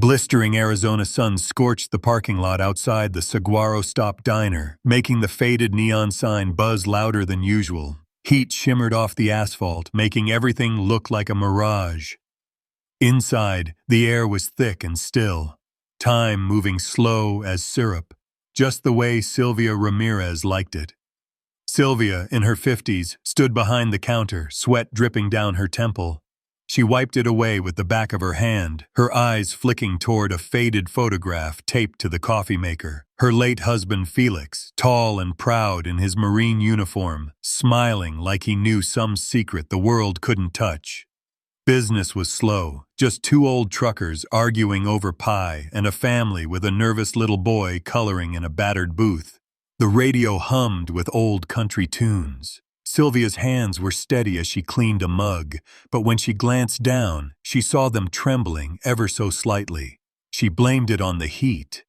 Blistering Arizona sun scorched the parking lot outside the Saguaro Stop Diner, making the faded neon sign buzz louder than usual. Heat shimmered off the asphalt, making everything look like a mirage. Inside, the air was thick and still, time moving slow as syrup, just the way Sylvia Ramirez liked it. Sylvia, in her 50s, stood behind the counter, sweat dripping down her temple. She wiped it away with the back of her hand, her eyes flicking toward a faded photograph taped to the coffee maker. Her late husband Felix, tall and proud in his Marine uniform, smiling like he knew some secret the world couldn't touch. Business was slow, just two old truckers arguing over pie and a family with a nervous little boy coloring in a battered booth. The radio hummed with old country tunes. Sylvia's hands were steady as she cleaned a mug, but when she glanced down, she saw them trembling ever so slightly. She blamed it on the heat.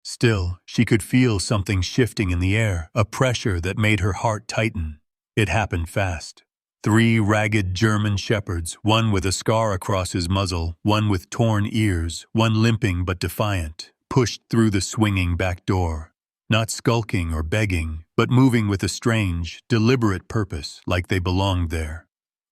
Still, she could feel something shifting in the air, a pressure that made her heart tighten. It happened fast. 3 ragged German shepherds, one with a scar across his muzzle, one with torn ears, one limping but defiant, pushed through the swinging back door. Not skulking or begging, but moving with a strange, deliberate purpose, like they belonged there.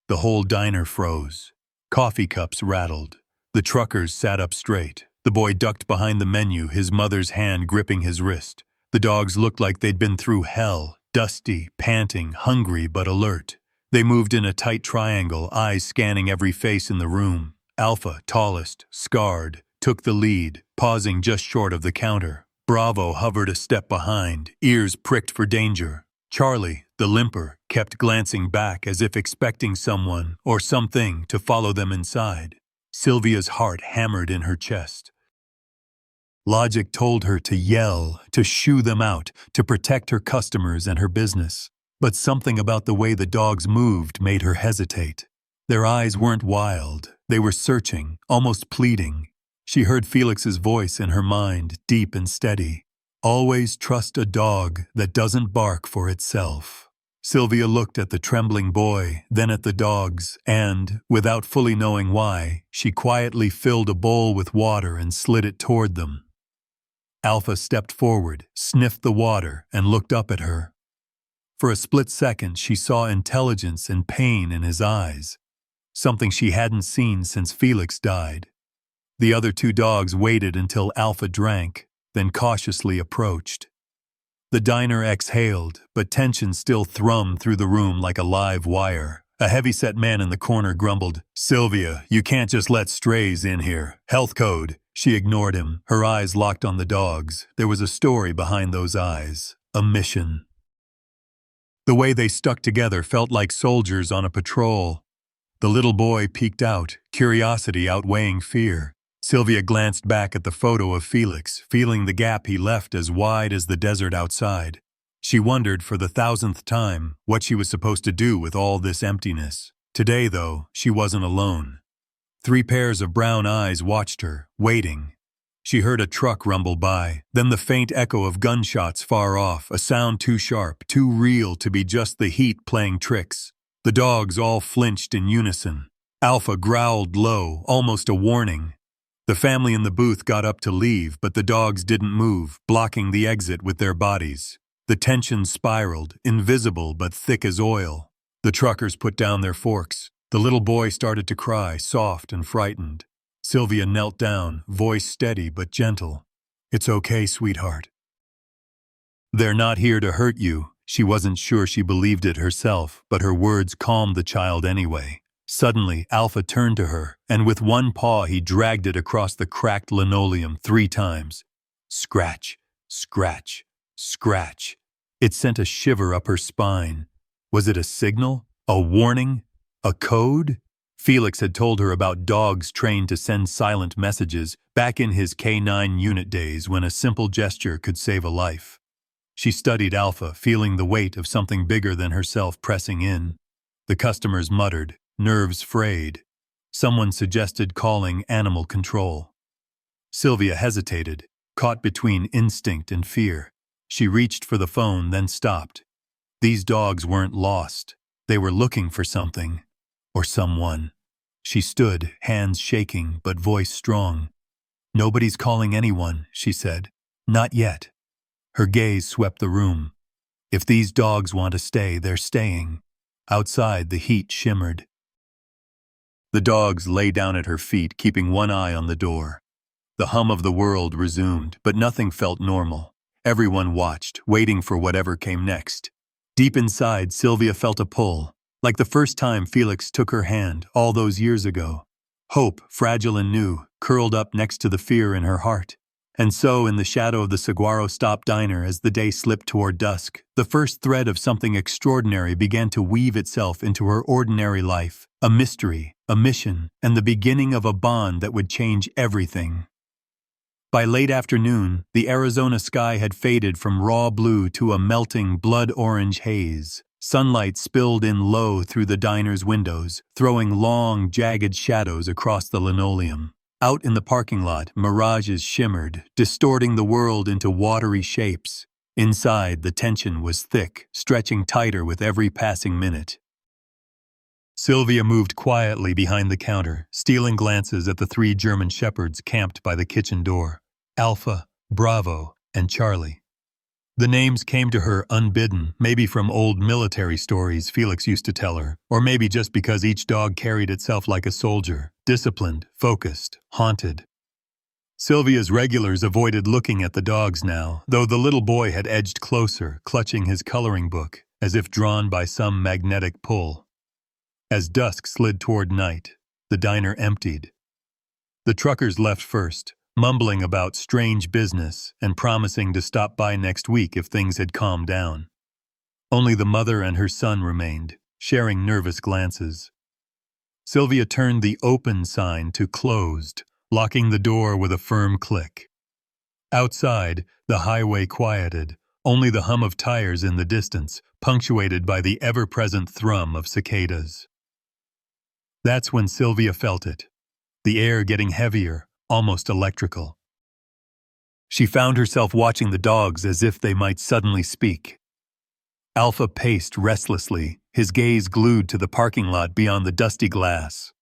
The whole diner froze. Coffee cups rattled. The truckers sat up straight. The boy ducked behind the menu, his mother's hand gripping his wrist. The dogs looked like they'd been through hell, dusty, panting, hungry but alert. They moved in a tight triangle, eyes scanning every face in the room. Alpha, tallest, scarred, took the lead, pausing just short of the counter. Bravo hovered a step behind, ears pricked for danger. Charlie, the limper, kept glancing back as if expecting someone or something to follow them inside. Sylvia's heart hammered in her chest. Logic told her to yell, to shoo them out, to protect her customers and her business. But something about the way the dogs moved made her hesitate. Their eyes weren't wild. They were searching, almost pleading. She heard Felix's voice in her mind, deep and steady. Always trust a dog that doesn't bark for itself. Sylvia looked at the trembling boy, then at the dogs, and, without fully knowing why, she quietly filled a bowl with water and slid it toward them. Alpha stepped forward, sniffed the water, and looked up at her. For a split second, she saw intelligence and pain in his eyes, something she hadn't seen since Felix died. The other 2 dogs waited until Alpha drank, then cautiously approached. The diner exhaled, but tension still thrummed through the room like a live wire. A heavy-set man in the corner grumbled, "Sylvia, you can't just let strays in here. Health code." She ignored him, her eyes locked on the dogs. There was a story behind those eyes, a mission. The way they stuck together felt like soldiers on a patrol. The little boy peeked out, curiosity outweighing fear. Sylvia glanced back at the photo of Felix, feeling the gap he left as wide as the desert outside. She wondered for the 1,000th time what she was supposed to do with all this emptiness. Today, though, she wasn't alone. 3 pairs of brown eyes watched her, waiting. She heard a truck rumble by, then the faint echo of gunshots far off, a sound too sharp, too real to be just the heat playing tricks. The dogs all flinched in unison. Alpha growled low, almost a warning. The family in the booth got up to leave, but the dogs didn't move, blocking the exit with their bodies. The tension spiraled, invisible but thick as oil. The truckers put down their forks. The little boy started to cry, soft and frightened. Sylvia knelt down, voice steady but gentle. "It's okay, sweetheart. They're not here to hurt you." She wasn't sure she believed it herself, but her words calmed the child anyway. Suddenly, Alpha turned to her, and with one paw he dragged it across the cracked linoleum 3 times. Scratch, scratch, scratch. It sent a shiver up her spine. Was it a signal? A warning? A code? Felix had told her about dogs trained to send silent messages back in his K9 unit days when a simple gesture could save a life. She studied Alpha, feeling the weight of something bigger than herself pressing in. The customers muttered, nerves frayed. Someone suggested calling animal control. Sylvia hesitated, caught between instinct and fear. She reached for the phone, then stopped. These dogs weren't lost. They were looking for something. Or someone. She stood, hands shaking but voice strong. Nobody's calling anyone, she said. Not yet. Her gaze swept the room. If these dogs want to stay, they're staying. Outside, the heat shimmered. The dogs lay down at her feet, keeping one eye on the door. The hum of the world resumed, but nothing felt normal. Everyone watched, waiting for whatever came next. Deep inside, Sylvia felt a pull, like the first time Felix took her hand all those years ago. Hope, fragile and new, curled up next to the fear in her heart. And so, in the shadow of the Saguaro Stop Diner as the day slipped toward dusk, the first thread of something extraordinary began to weave itself into her ordinary life. A mystery, a mission, and the beginning of a bond that would change everything. By late afternoon, the Arizona sky had faded from raw blue to a melting blood-orange haze. Sunlight spilled in low through the diner's windows, throwing long, jagged shadows across the linoleum. Out in the parking lot, mirages shimmered, distorting the world into watery shapes. Inside, the tension was thick, stretching tighter with every passing minute. Sylvia moved quietly behind the counter, stealing glances at the 3 German shepherds camped by the kitchen door. Alpha, Bravo, and Charlie. The names came to her unbidden, maybe from old military stories Felix used to tell her, or maybe just because each dog carried itself like a soldier, disciplined, focused, haunted. Sylvia's regulars avoided looking at the dogs now, though the little boy had edged closer, clutching his coloring book, as if drawn by some magnetic pull. As dusk slid toward night, the diner emptied. The truckers left first, mumbling about strange business and promising to stop by next week if things had calmed down. Only the mother and her son remained, sharing nervous glances. Sylvia turned the open sign to closed, locking the door with a firm click. Outside, the highway quieted, only the hum of tires in the distance, punctuated by the ever-present thrum of cicadas. That's when Sylvia felt it, the air getting heavier, almost electrical. She found herself watching the dogs as if they might suddenly speak. Alpha paced restlessly, his gaze glued to the parking lot beyond the dusty glass.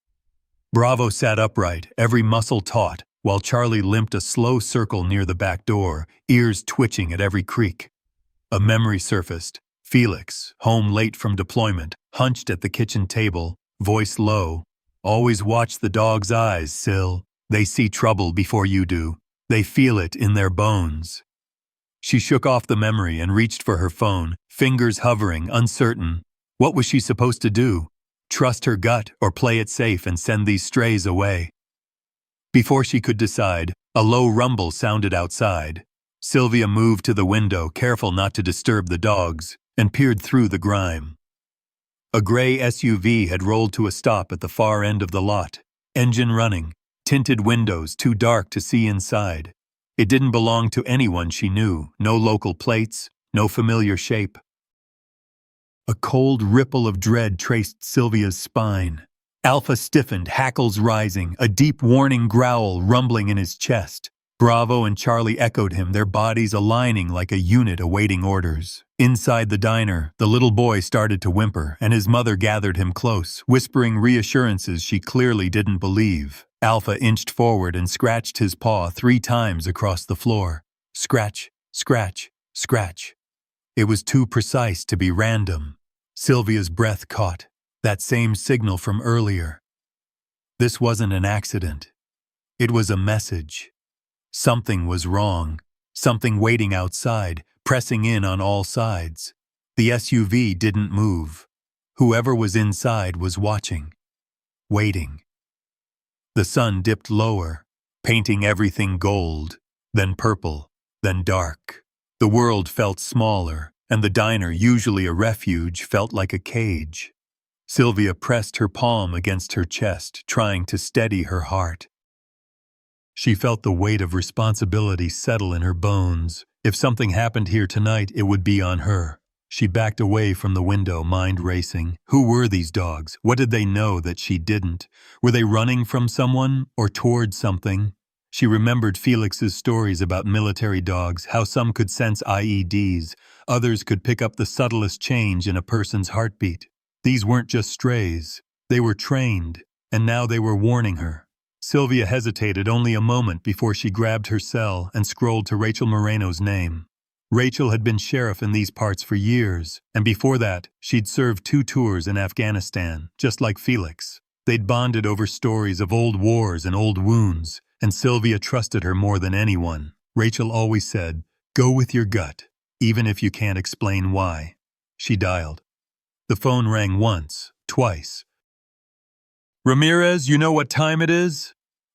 Bravo sat upright, every muscle taut, while Charlie limped a slow circle near the back door, ears twitching at every creak. A memory surfaced. Felix, home late from deployment, hunched at the kitchen table, voice low. Always watch the dog's eyes, Syl. They see trouble before you do. They feel it in their bones. She shook off the memory and reached for her phone, fingers hovering, uncertain. What was she supposed to do? Trust her gut or play it safe and send these strays away? Before she could decide, a low rumble sounded outside. Sylvia moved to the window, careful not to disturb the dogs, and peered through the grime. A gray SUV had rolled to a stop at the far end of the lot, engine running. Tinted windows too dark to see inside. It didn't belong to anyone she knew, no local plates, no familiar shape. A cold ripple of dread traced Sylvia's spine. Alpha stiffened, hackles rising, a deep warning growl rumbling in his chest. Bravo and Charlie echoed him, their bodies aligning like a unit awaiting orders. Inside the diner, the little boy started to whimper, and his mother gathered him close, whispering reassurances she clearly didn't believe. Alpha inched forward and scratched his paw 3 times across the floor. Scratch, scratch, scratch. It was too precise to be random. Sylvia's breath caught. That same signal from earlier. This wasn't an accident. It was a message. Something was wrong. Something waiting outside, pressing in on all sides. The SUV didn't move. Whoever was inside was watching. Waiting. The sun dipped lower, painting everything gold, then purple, then dark. The world felt smaller, and the diner, usually a refuge, felt like a cage. Sylvia pressed her palm against her chest, trying to steady her heart. She felt the weight of responsibility settle in her bones. If something happened here tonight, it would be on her. She backed away from the window, mind racing. Who were these dogs? What did they know that she didn't? Were they running from someone or toward something? She remembered Felix's stories about military dogs, how some could sense IEDs, others could pick up the subtlest change in a person's heartbeat. These weren't just strays. They were trained, and now they were warning her. Sylvia hesitated only a moment before she grabbed her cell and scrolled to Rachel Moreno's name. Rachel had been sheriff in these parts for years, and before that, she'd served 2 tours in Afghanistan, just like Felix. They'd bonded over stories of old wars and old wounds, and Sylvia trusted her more than anyone. Rachel always said, "Go with your gut, even if you can't explain why." She dialed. The phone rang once, twice. "Ramirez, you know what time it is?"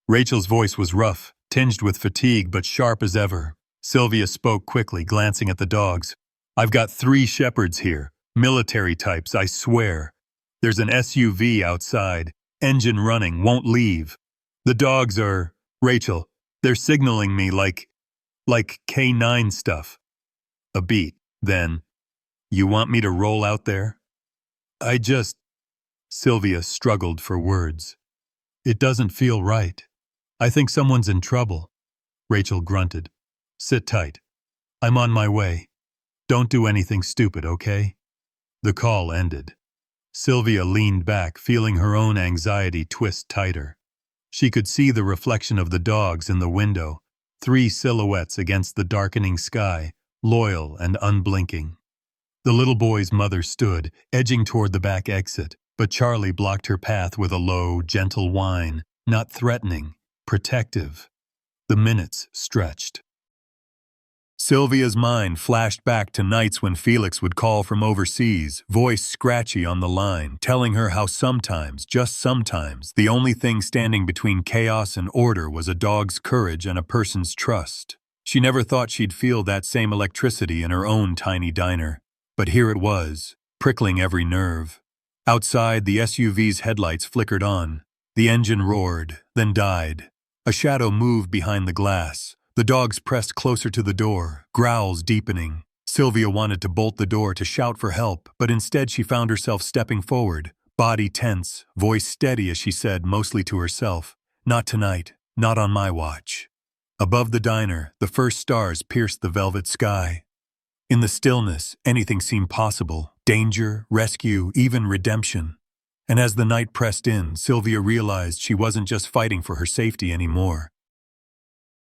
Rachel's voice was rough, tinged with fatigue but sharp as ever. Sylvia spoke quickly, glancing at the dogs. "I've got 3 shepherds here, military types, I swear. There's an SUV outside, engine running, won't leave. The dogs are, Rachel, they're signaling me like K9 stuff." A beat, then, "You want me to roll out there?" Sylvia struggled for words. "It doesn't feel right. I think someone's in trouble." Rachel grunted. "Sit tight. I'm on my way. Don't do anything stupid, okay?" The call ended. Sylvia leaned back, feeling her own anxiety twist tighter. She could see the reflection of the dogs in the window, 3 silhouettes against the darkening sky, loyal and unblinking. The little boy's mother stood, edging toward the back exit, but Charlie blocked her path with a low, gentle whine, not threatening, protective. The minutes stretched. Sylvia's mind flashed back to nights when Felix would call from overseas, voice scratchy on the line, telling her how sometimes, just sometimes, the only thing standing between chaos and order was a dog's courage and a person's trust. She never thought she'd feel that same electricity in her own tiny diner. But here it was, prickling every nerve. Outside, the SUV's headlights flickered on. The engine roared, then died. A shadow moved behind the glass. The dogs pressed closer to the door, growls deepening. Sylvia wanted to bolt the door to shout for help, but instead she found herself stepping forward, body tense, voice steady as she said, mostly to herself, "Not tonight, not on my watch." Above the diner, the first stars pierced the velvet sky. In the stillness, anything seemed possible, danger, rescue, even redemption. And as the night pressed in, Sylvia realized she wasn't just fighting for her safety anymore.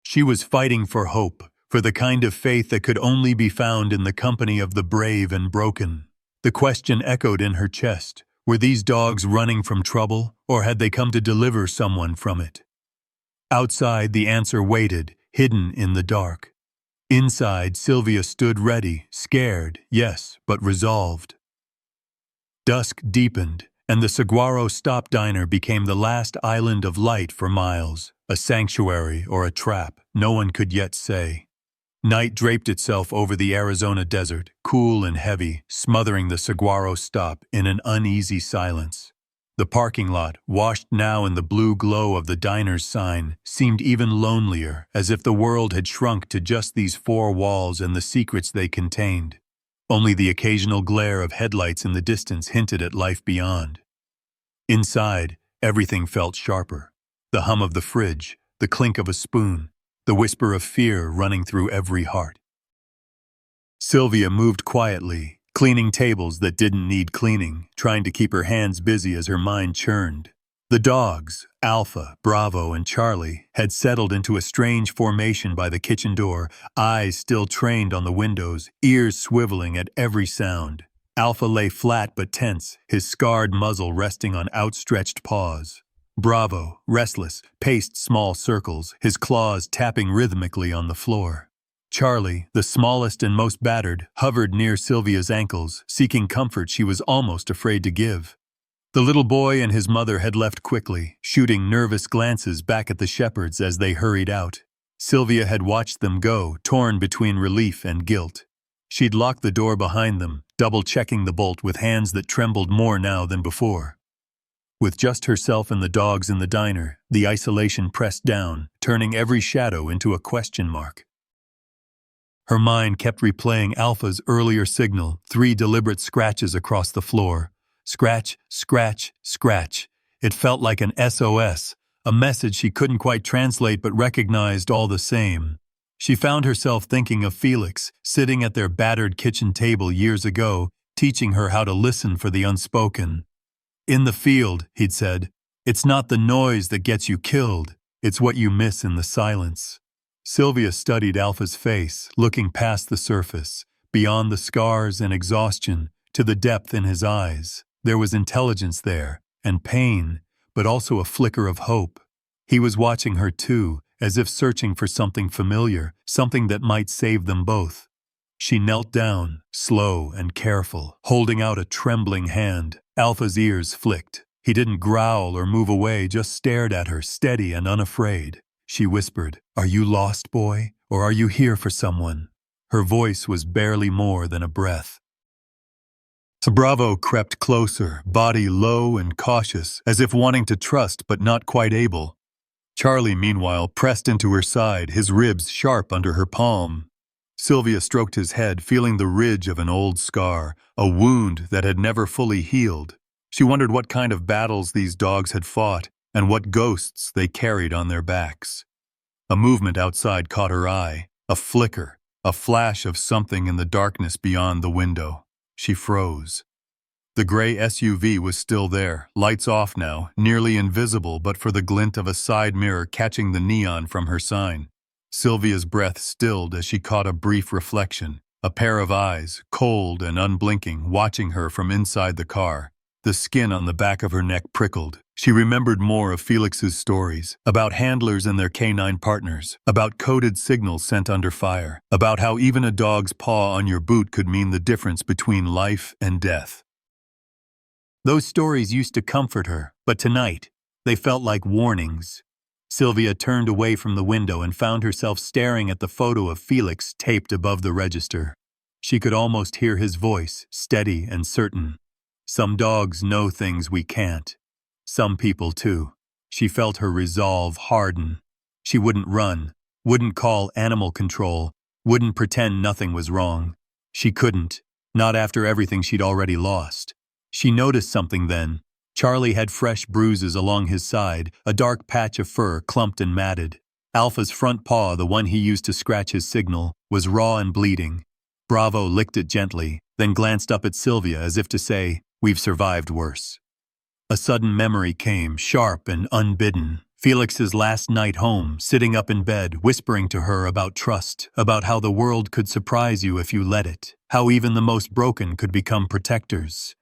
She was fighting for hope, for the kind of faith that could only be found in the company of the brave and broken. The question echoed in her chest. Were these dogs running from trouble, or had they come to deliver someone from it? Outside, the answer waited, hidden in the dark. Inside, Sylvia stood ready, scared, yes, but resolved. Dusk deepened, and the Saguaro Stop Diner became the last island of light for miles, a sanctuary or a trap, no one could yet say. Night draped itself over the Arizona desert, cool and heavy, smothering the Saguaro Stop in an uneasy silence. The parking lot, washed now in the blue glow of the diner's sign, seemed even lonelier, as if the world had shrunk to just these 4 walls and the secrets they contained. Only the occasional glare of headlights in the distance hinted at life beyond. Inside, everything felt sharper. The hum of the fridge, the clink of a spoon, the whisper of fear running through every heart. Sylvia moved quietly, cleaning tables that didn't need cleaning, trying to keep her hands busy as her mind churned. The dogs, Alpha, Bravo, and Charlie, had settled into a strange formation by the kitchen door, eyes still trained on the windows, ears swiveling at every sound. Alpha lay flat but tense, his scarred muzzle resting on outstretched paws. Bravo, restless, paced small circles, his claws tapping rhythmically on the floor. Charlie, the smallest and most battered, hovered near Sylvia's ankles, seeking comfort she was almost afraid to give. The little boy and his mother had left quickly, shooting nervous glances back at the shepherds as they hurried out. Sylvia had watched them go, torn between relief and guilt. She'd locked the door behind them, double-checking the bolt with hands that trembled more now than before. With just herself and the dogs in the diner, the isolation pressed down, turning every shadow into a question mark. Her mind kept replaying Alpha's earlier signal, 3 deliberate scratches across the floor. Scratch, scratch, scratch. It felt like an SOS, a message she couldn't quite translate but recognized all the same. She found herself thinking of Felix, sitting at their battered kitchen table years ago, teaching her how to listen for the unspoken. "In the field," he'd said, It's not the noise that gets you killed, it's what you miss in the silence. Sylvia studied Alpha's face, looking past the surface, beyond the scars and exhaustion, to the depth in his eyes. There was intelligence there, and pain, but also a flicker of hope. He was watching her too, as if searching for something familiar, something that might save them both. She knelt down, slow and careful, holding out a trembling hand. Alpha's ears flicked. He didn't growl or move away, just stared at her, steady and unafraid. She whispered, "Are you lost, boy, or are you here for someone?" Her voice was barely more than a breath. Bravo crept closer, body low and cautious, as if wanting to trust but not quite able. Charlie, meanwhile, pressed into her side, his ribs sharp under her palm. Sylvia stroked his head, feeling the ridge of an old scar, a wound that had never fully healed. She wondered what kind of battles these dogs had fought, and what ghosts they carried on their backs. A movement outside caught her eye, a flicker, a flash of something in the darkness beyond the window. She froze. The gray SUV was still there, lights off now, nearly invisible but for the glint of a side mirror catching the neon from her sign. Sylvia's breath stilled as she caught a brief reflection, a pair of eyes, cold and unblinking, watching her from inside the car. The skin on the back of her neck prickled. She remembered more of Felix's stories, about handlers and their canine partners, about coded signals sent under fire, about how even a dog's paw on your boot could mean the difference between life and death. Those stories used to comfort her, but tonight, they felt like warnings. Sylvia turned away from the window and found herself staring at the photo of Felix taped above the register. She could almost hear his voice, steady and certain. Some dogs know things we can't. Some people too. She felt her resolve harden. She wouldn't run, wouldn't call animal control, wouldn't pretend nothing was wrong. She couldn't, not after everything she'd already lost. She noticed something then. Charlie had fresh bruises along his side, a dark patch of fur clumped and matted. Alpha's front paw, the one he used to scratch his signal, was raw and bleeding. Bravo licked it gently, then glanced up at Sylvia as if to say, "We've survived worse." A sudden memory came, sharp and unbidden. Felix's last night home, sitting up in bed, whispering to her about trust, about how the world could surprise you if you let it, how even the most broken could become protectors.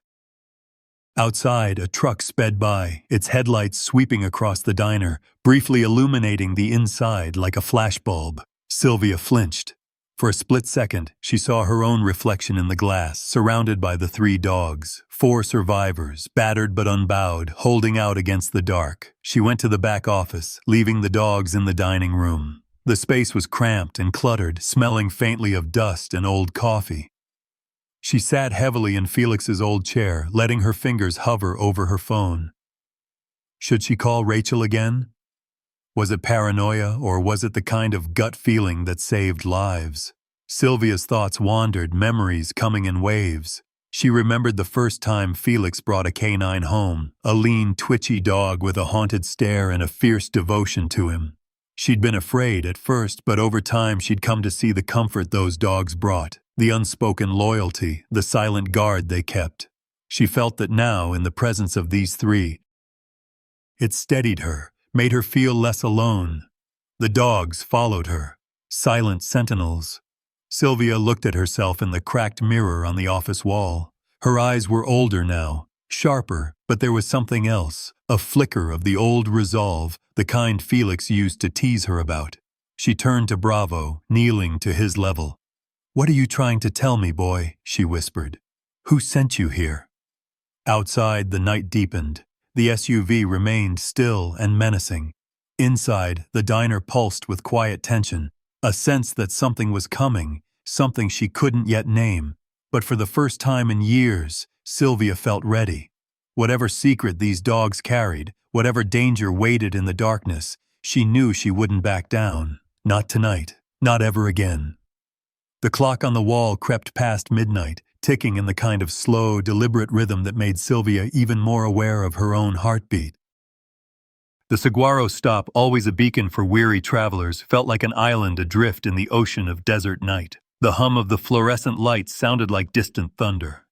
Outside, a truck sped by, its headlights sweeping across the diner, briefly illuminating the inside like a flashbulb. Sylvia flinched. For a split second, she saw her own reflection in the glass, surrounded by the 3 dogs, 4 survivors, battered but unbowed, holding out against the dark. She went to the back office, leaving the dogs in the dining room. The space was cramped and cluttered, smelling faintly of dust and old coffee. She sat heavily in Felix's old chair, letting her fingers hover over her phone. Should she call Rachel again? Was it paranoia, or was it the kind of gut feeling that saved lives? Sylvia's thoughts wandered, memories coming in waves. She remembered the first time Felix brought a canine home, a lean, twitchy dog with a haunted stare and a fierce devotion to him. She'd been afraid at first, but over time she'd come to see the comfort those dogs brought, the unspoken loyalty, the silent guard they kept. She felt that now, in the presence of these 3, it steadied her, made her feel less alone. The dogs followed her, silent sentinels. Sylvia looked at herself in the cracked mirror on the office wall. Her eyes were older now, sharper, but there was something else, a flicker of the old resolve, the kind Felix used to tease her about. She turned to Bravo, kneeling to his level. "What are you trying to tell me, boy?" she whispered. "Who sent you here?" Outside, the night deepened. The SUV remained still and menacing. Inside, the diner pulsed with quiet tension, a sense that something was coming, something she couldn't yet name. But for the first time in years, Sylvia felt ready. Whatever secret these dogs carried, whatever danger waited in the darkness, she knew she wouldn't back down. Not tonight, not ever again. The clock on the wall crept past midnight, ticking in the kind of slow, deliberate rhythm that made Sylvia even more aware of her own heartbeat. The Saguaro stop, always a beacon for weary travelers, felt like an island adrift in the ocean of desert night. The hum of the fluorescent lights sounded like distant thunder.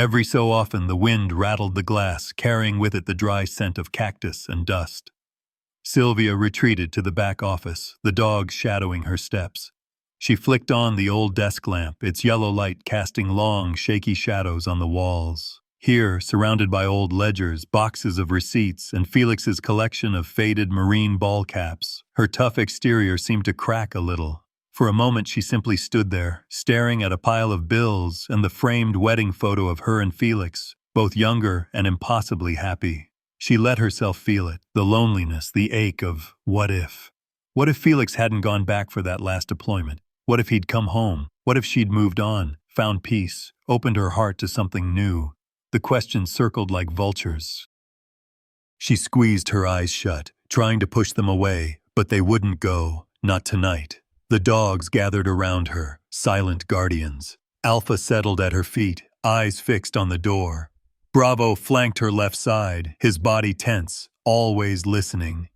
Every so often the wind rattled the glass, carrying with it the dry scent of cactus and dust. Sylvia retreated to the back office, the dogs shadowing her steps. She flicked on the old desk lamp, its yellow light casting long, shaky shadows on the walls. Here, surrounded by old ledgers, boxes of receipts, and Felix's collection of faded marine ball caps, her tough exterior seemed to crack a little. For a moment she simply stood there, staring at a pile of bills and the framed wedding photo of her and Felix, both younger and impossibly happy. She let herself feel it, the loneliness, the ache of what if? What if Felix hadn't gone back for that last deployment? What if he'd come home? What if she'd moved on, found peace, opened her heart to something new? The questions circled like vultures. She squeezed her eyes shut, trying to push them away, but they wouldn't go, not tonight. The dogs gathered around her, silent guardians. Alpha settled at her feet, eyes fixed on the door. Bravo flanked her left side, his body tense, always listening.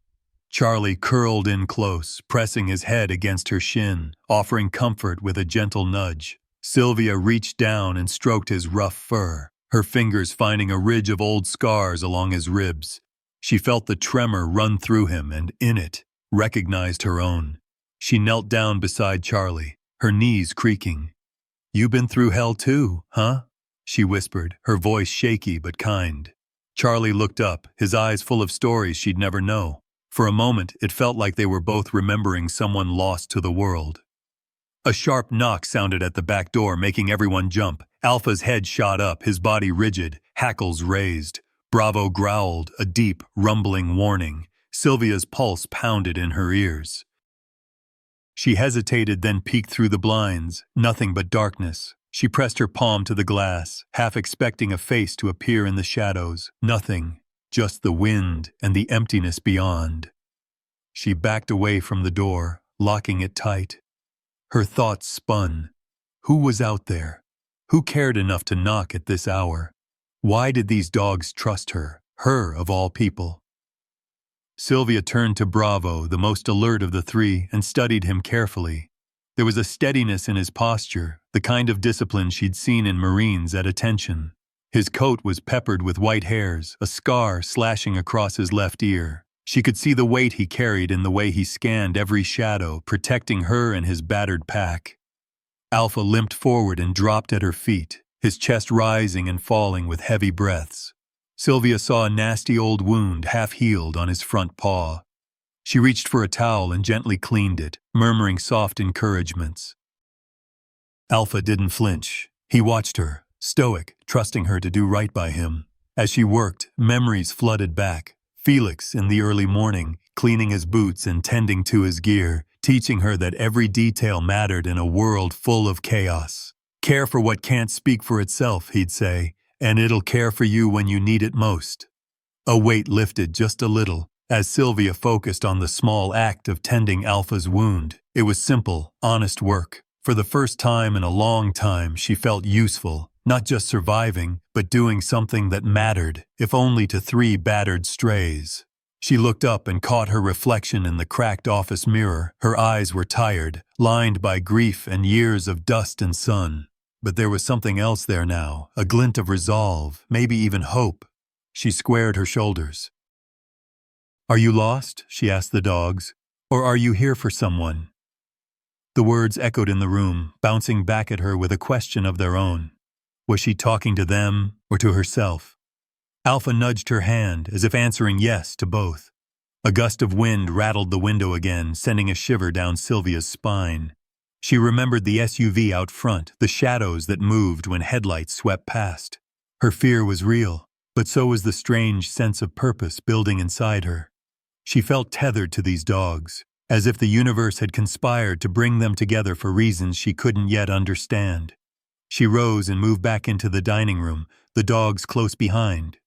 Charlie curled in close, pressing his head against her shin, offering comfort with a gentle nudge. Sylvia reached down and stroked his rough fur, her fingers finding a ridge of old scars along his ribs. She felt the tremor run through him and, in it, recognized her own. She knelt down beside Charlie, her knees creaking. "You been through hell too, huh?" she whispered, her voice shaky but kind. Charlie looked up, his eyes full of stories she'd never know. For a moment, it felt like they were both remembering someone lost to the world. A sharp knock sounded at the back door, making everyone jump. Alpha's head shot up, his body rigid, hackles raised. Bravo growled, a deep, rumbling warning. Sylvia's pulse pounded in her ears. She hesitated, then peeked through the blinds. Nothing but darkness. She pressed her palm to the glass, half expecting a face to appear in the shadows. Nothing, just the wind and the emptiness beyond. She backed away from the door, locking it tight. Her thoughts spun. Who was out there? Who cared enough to knock at this hour? Why did these dogs trust her of all people? Sylvia turned to Bravo, the most alert of the three, and studied him carefully. There was a steadiness in his posture, the kind of discipline she'd seen in Marines at attention. His coat was peppered with white hairs, a scar slashing across his left ear. She could see the weight he carried in the way he scanned every shadow, protecting her and his battered pack. Alpha limped forward and dropped at her feet, his chest rising and falling with heavy breaths. Sylvia saw a nasty old wound half-healed on his front paw. She reached for a towel and gently cleaned it, murmuring soft encouragements. Alpha didn't flinch. He watched her, stoic, trusting her to do right by him. As she worked, memories flooded back. Felix, in the early morning, cleaning his boots and tending to his gear, teaching her that every detail mattered in a world full of chaos. "Care for what can't speak for itself," he'd say, "and it'll care for you when you need it most." A weight lifted just a little, as Sylvia focused on the small act of tending Alpha's wound. It was simple, honest work. For the first time in a long time, she felt useful, not just surviving, but doing something that mattered, if only to three battered strays. She looked up and caught her reflection in the cracked office mirror. Her eyes were tired, lined by grief and years of dust and sun. But there was something else there now, a glint of resolve, maybe even hope. She squared her shoulders. "Are you lost?" she asked the dogs. "Or are you here for someone?" The words echoed in the room, bouncing back at her with a question of their own. Was she talking to them or to herself? Alpha nudged her hand, as if answering yes to both. A gust of wind rattled the window again, sending a shiver down Sylvia's spine. She remembered the SUV out front, the shadows that moved when headlights swept past. Her fear was real, but so was the strange sense of purpose building inside her. She felt tethered to these dogs, as if the universe had conspired to bring them together for reasons she couldn't yet understand. She rose and moved back into the dining room, the dogs close behind.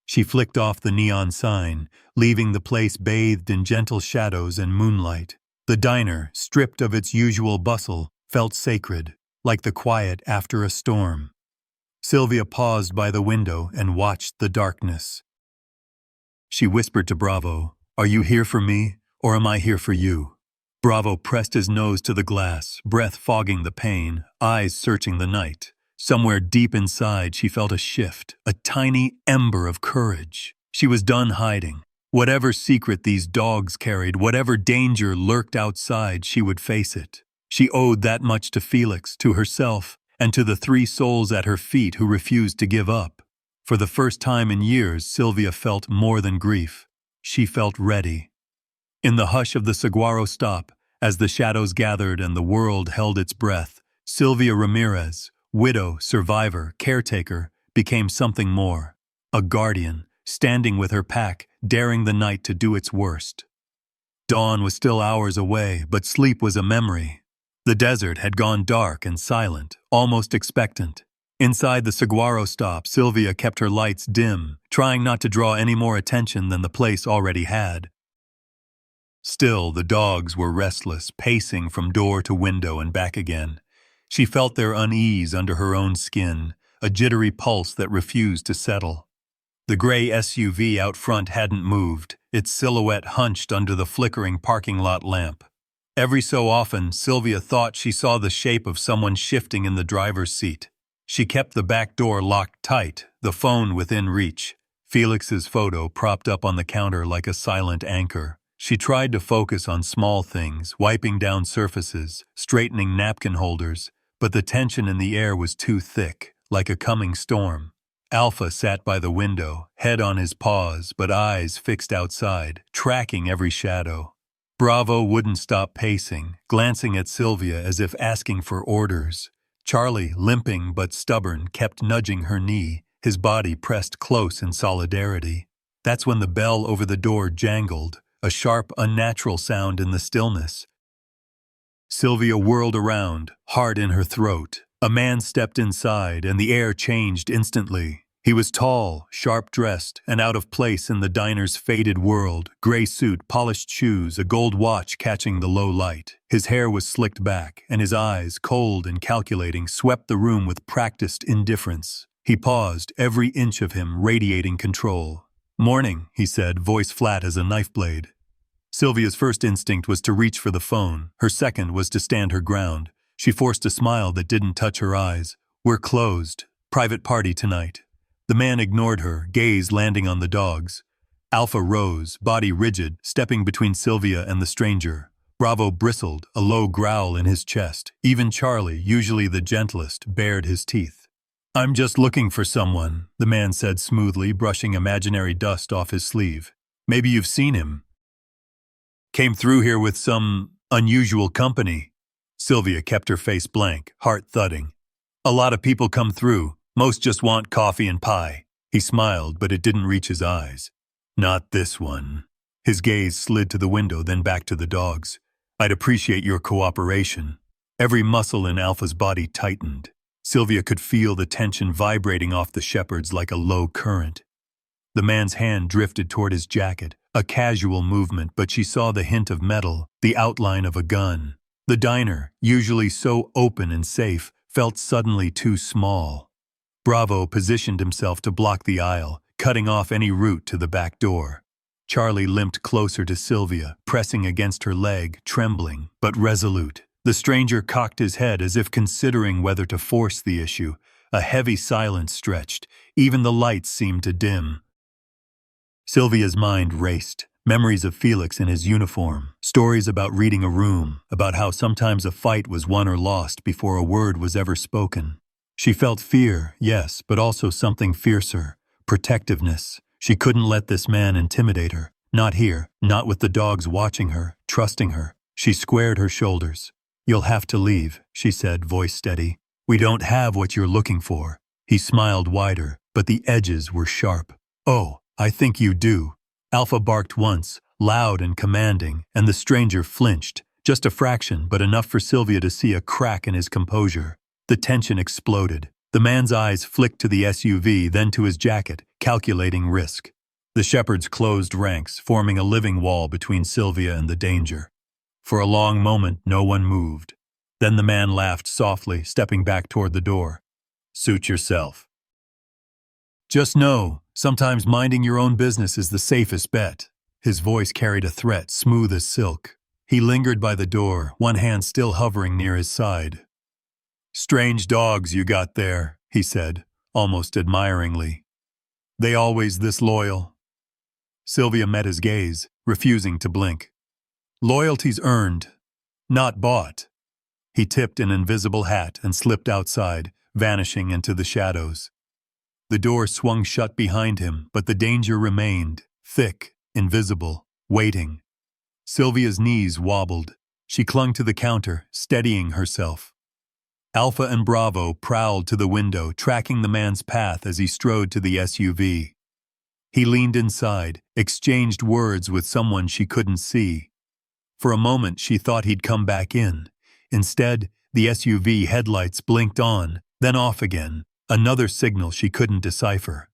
She flicked off the neon sign, leaving the place bathed in gentle shadows and moonlight. The diner, stripped of its usual bustle, felt sacred, like the quiet after a storm. Sylvia paused by the window and watched the darkness. She whispered to Bravo, "Are you here for me, or am I here for you?" Bravo pressed his nose to the glass, breath fogging the pain, eyes searching the night. Somewhere deep inside, she felt a shift, a tiny ember of courage. She was done hiding. Whatever secret these dogs carried, whatever danger lurked outside, she would face it. She owed that much to Felix, to herself, and to the 3 souls at her feet who refused to give up. For the first time in years, Sylvia felt more than grief. She felt ready. In the hush of the saguaro stop, as the shadows gathered and the world held its breath, Sylvia Ramirez, widow, survivor, caretaker, became something more. A guardian, standing with her pack, daring the night to do its worst. Dawn was still hours away, but sleep was a memory. The desert had gone dark and silent, almost expectant. Inside the saguaro stop, Sylvia kept her lights dim, trying not to draw any more attention than the place already had. Still, the dogs were restless, pacing from door to window and back again. She felt their unease under her own skin, a jittery pulse that refused to settle. The gray SUV out front hadn't moved, its silhouette hunched under the flickering parking lot lamp. Every so often, Sylvia thought she saw the shape of someone shifting in the driver's seat. She kept the back door locked tight, the phone within reach. Felix's photo propped up on the counter like a silent anchor. She tried to focus on small things, wiping down surfaces, straightening napkin holders, but the tension in the air was too thick, like a coming storm. Alpha sat by the window, head on his paws, but eyes fixed outside, tracking every shadow. Bravo wouldn't stop pacing, glancing at Sylvia as if asking for orders. Charlie, limping but stubborn, kept nudging her knee, his body pressed close in solidarity. That's when the bell over the door jangled, a sharp, unnatural sound in the stillness. Sylvia whirled around, heart in her throat. A man stepped inside, and the air changed instantly. He was tall, sharp-dressed, and out of place in the diner's faded world, gray suit, polished shoes, a gold watch catching the low light. His hair was slicked back, and his eyes, cold and calculating, swept the room with practiced indifference. He paused, every inch of him radiating control. "Morning," he said, voice flat as a knife blade. Sylvia's first instinct was to reach for the phone. Her second was to stand her ground. She forced a smile that didn't touch her eyes. "We're closed. Private party tonight." The man ignored her, gaze landing on the dogs. Alpha rose, body rigid, stepping between Sylvia and the stranger. Bravo bristled, a low growl in his chest. Even Charlie, usually the gentlest, bared his teeth. "I'm just looking for someone," the man said smoothly, brushing imaginary dust off his sleeve. "Maybe you've seen him. Came through here with some unusual company." Sylvia kept her face blank, heart thudding. "A lot of people come through. Most just want coffee and pie." He smiled, but it didn't reach his eyes. "Not this one." His gaze slid to the window, then back to the dogs. "I'd appreciate your cooperation." Every muscle in Alpha's body tightened. Sylvia could feel the tension vibrating off the shepherds like a low current. The man's hand drifted toward his jacket, a casual movement, but she saw the hint of metal, the outline of a gun. The diner, usually so open and safe, felt suddenly too small. Bravo positioned himself to block the aisle, cutting off any route to the back door. Charlie limped closer to Sylvia, pressing against her leg, trembling, but resolute. The stranger cocked his head as if considering whether to force the issue. A heavy silence stretched. Even the lights seemed to dim. Sylvia's mind raced. Memories of Felix in his uniform, stories about reading a room, about how sometimes a fight was won or lost before a word was ever spoken. She felt fear, yes, but also something fiercer, protectiveness. She couldn't let this man intimidate her. Not here, not with the dogs watching her, trusting her. She squared her shoulders. "You'll have to leave," she said, voice steady. "We don't have what you're looking for." He smiled wider, but the edges were sharp. "Oh, I think you do." Alpha barked once, loud and commanding, and the stranger flinched, just a fraction, but enough for Sylvia to see a crack in his composure. The tension exploded. The man's eyes flicked to the SUV, then to his jacket, calculating risk. The shepherds closed ranks, forming a living wall between Sylvia and the danger. For a long moment, no one moved. Then the man laughed softly, stepping back toward the door. "Suit yourself. Just know, sometimes minding your own business is the safest bet." His voice carried a threat, smooth as silk. He lingered by the door, one hand still hovering near his side. Strange dogs you got there, he said, almost admiringly. They always this loyal? Sylvia met his gaze, refusing to blink. Loyalty's earned, not bought. He tipped an invisible hat and slipped outside, vanishing into the shadows. The door swung shut behind him, but the danger remained, thick, invisible, waiting. Sylvia's knees wobbled. She clung to the counter, steadying herself. Alpha and Bravo prowled to the window, tracking the man's path as he strode to the SUV. He leaned inside, exchanged words with someone she couldn't see. For a moment she thought he'd come back in. Instead, the SUV headlights blinked on, then off again, another signal she couldn't decipher.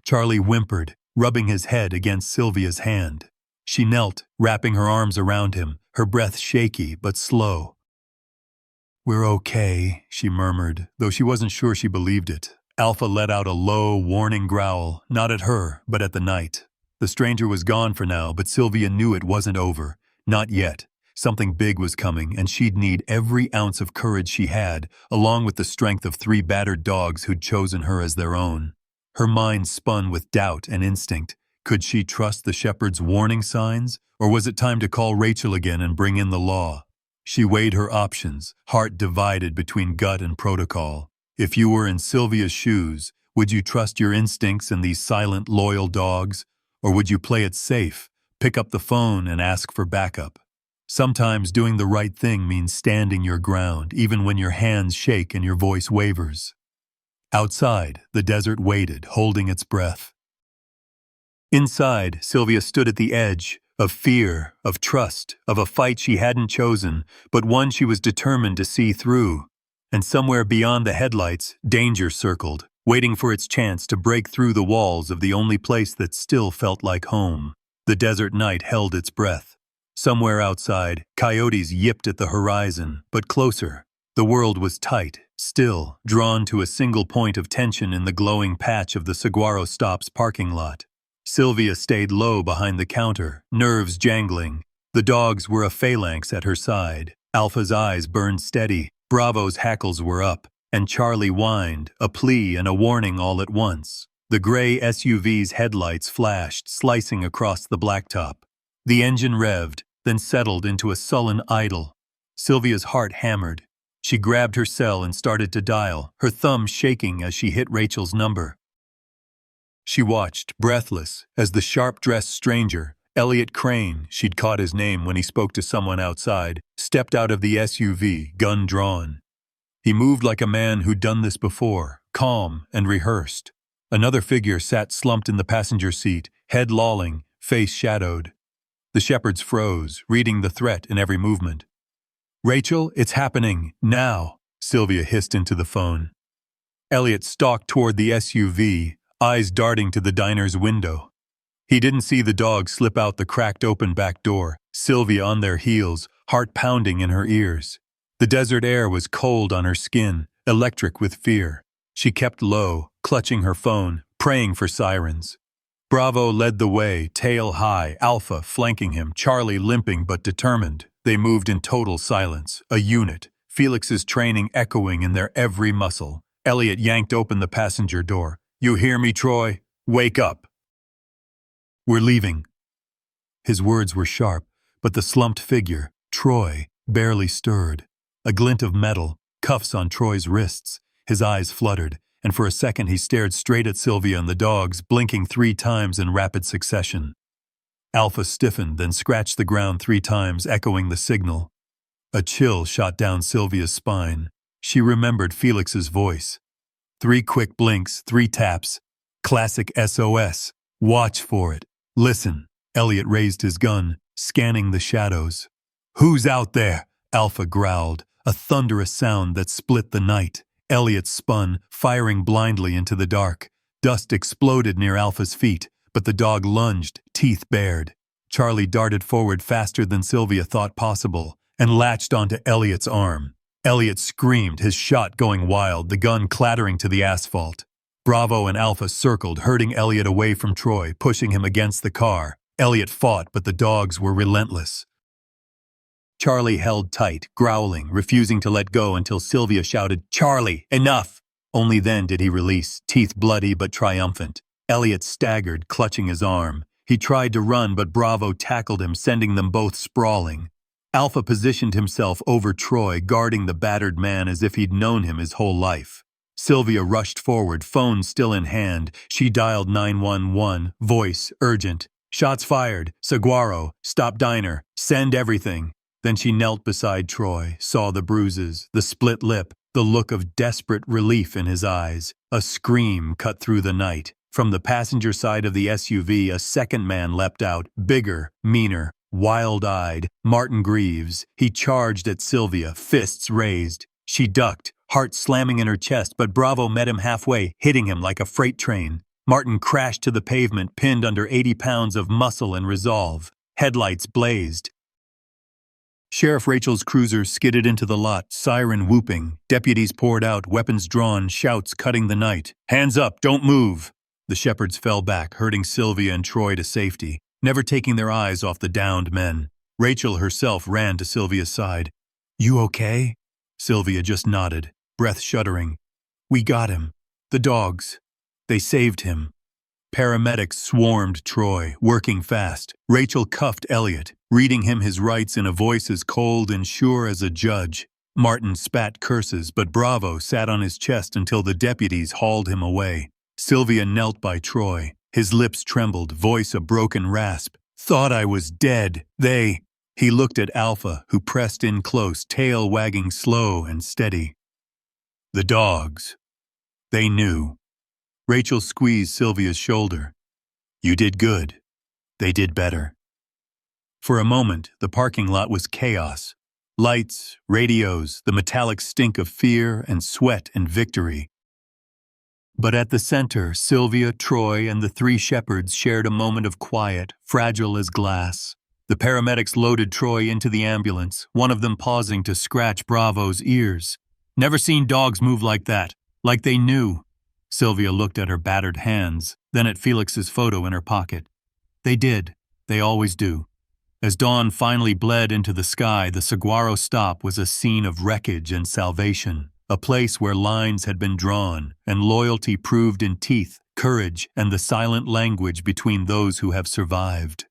Charlie whimpered, rubbing his head against Sylvia's hand. She knelt, wrapping her arms around him, her breath shaky but slow. We're okay, she murmured, though she wasn't sure she believed it. Alpha let out a low, warning growl, not at her, but at the night. The stranger was gone for now, but Sylvia knew it wasn't over. Not yet. Something big was coming, and she'd need every ounce of courage she had, along with the strength of 3 battered dogs who'd chosen her as their own. Her mind spun with doubt and instinct. Could she trust the shepherd's warning signs, or was it time to call Rachel again and bring in the law? She weighed her options, heart divided between gut and protocol. If you were in Sylvia's shoes, would you trust your instincts and these silent, loyal dogs, or would you play it safe, pick up the phone and ask for backup? Sometimes doing the right thing means standing your ground, even when your hands shake and your voice wavers. Outside, the desert waited, holding its breath. Inside, Sylvia stood at the edge, of fear, of trust, of a fight she hadn't chosen, but one she was determined to see through. And somewhere beyond the headlights, danger circled, waiting for its chance to break through the walls of the only place that still felt like home. The desert night held its breath. Somewhere outside, coyotes yipped at the horizon, but closer. The world was tight, still, drawn to a single point of tension in the glowing patch of the Saguaro Stop's parking lot. Sylvia stayed low behind the counter, nerves jangling. The dogs were a phalanx at her side. Alpha's eyes burned steady, Bravo's hackles were up, and Charlie whined, a plea and a warning all at once. The gray SUV's headlights flashed, slicing across the blacktop. The engine revved, then settled into a sullen idle. Sylvia's heart hammered. She grabbed her cell and started to dial, her thumb shaking as she hit Rachel's number. She watched, breathless, as the sharp-dressed stranger, Elliot Crane, she'd caught his name when he spoke to someone outside, stepped out of the SUV, gun drawn. He moved like a man who'd done this before, calm and rehearsed. Another figure sat slumped in the passenger seat, head lolling, face shadowed. The shepherds froze, reading the threat in every movement. "Rachel, it's happening, now," Sylvia hissed into the phone. Elliot stalked toward the SUV, eyes darting to the diner's window. He didn't see the dog slip out the cracked open back door, Sylvia on their heels, heart pounding in her ears. The desert air was cold on her skin, electric with fear. She kept low, clutching her phone, praying for sirens. Bravo led the way, tail high, Alpha flanking him, Charlie limping but determined. They moved in total silence, a unit, Felix's training echoing in their every muscle. Elliot yanked open the passenger door. "You hear me, Troy? Wake up." "We're leaving." His words were sharp, but the slumped figure, Troy, barely stirred. A glint of metal, cuffs on Troy's wrists. His eyes fluttered, and for a second he stared straight at Sylvia and the dogs, blinking 3 times in rapid succession. Alpha stiffened, then scratched the ground 3 times, echoing the signal. A chill shot down Sylvia's spine. She remembered Felix's voice. 3 quick blinks, 3 taps. Classic SOS. Watch for it. Listen. Elliot raised his gun, scanning the shadows. "Who's out there?" Alpha growled, a thunderous sound that split the night. Elliot spun, firing blindly into the dark. Dust exploded near Alpha's feet, but the dog lunged, teeth bared. Charlie darted forward faster than Sylvia thought possible, and latched onto Elliot's arm. Elliot screamed, his shot going wild, the gun clattering to the asphalt. Bravo and Alpha circled, herding Elliot away from Troy, pushing him against the car. Elliot fought, but the dogs were relentless. Charlie held tight, growling, refusing to let go until Sylvia shouted, "Charlie, enough!" Only then did he release, teeth bloody but triumphant. Elliot staggered, clutching his arm. He tried to run, but Bravo tackled him, sending them both sprawling. Alpha positioned himself over Troy, guarding the battered man as if he'd known him his whole life. Sylvia rushed forward, phone still in hand. She dialed 911, voice urgent. "Shots fired. Saguaro. Stop diner. Send everything." Then she knelt beside Troy, saw the bruises, the split lip, the look of desperate relief in his eyes. A scream cut through the night. From the passenger side of the SUV, a second man leapt out, bigger, meaner, wild-eyed. Martin Greaves. He charged at Sylvia, fists raised. She ducked, heart slamming in her chest, but Bravo met him halfway, hitting him like a freight train. Martin crashed to the pavement, pinned under 80 pounds of muscle and resolve. Headlights blazed. Sheriff Rachel's cruiser skidded into the lot, siren whooping. Deputies poured out, weapons drawn, shouts cutting the night. "Hands up, don't move!" The shepherds fell back, herding Sylvia and Troy to safety, never taking their eyes off the downed men. Rachel herself ran to Sylvia's side. "You okay?" Sylvia just nodded, breath shuddering. "We got him. The dogs. They saved him." Paramedics swarmed Troy, working fast. Rachel cuffed Elliot, reading him his rights in a voice as cold and sure as a judge. Martin spat curses, but Bravo sat on his chest until the deputies hauled him away. Sylvia knelt by Troy. His lips trembled, voice a broken rasp. "Thought I was dead. They—" He looked at Alpha, who pressed in close, tail wagging slow and steady. "The dogs. They knew." Rachel squeezed Sylvia's shoulder. "You did good. They did better." For a moment, the parking lot was chaos. Lights, radios, the metallic stink of fear and sweat and victory. But at the center, Sylvia, Troy, and the three shepherds shared a moment of quiet, fragile as glass. The paramedics loaded Troy into the ambulance, one of them pausing to scratch Bravo's ears. "Never seen dogs move like that, like they knew." Sylvia looked at her battered hands, then at Felix's photo in her pocket. They did. They always do. As dawn finally bled into the sky, the Saguaro stop was a scene of wreckage and salvation, a place where lines had been drawn and loyalty proved in teeth, courage, and the silent language between those who have survived.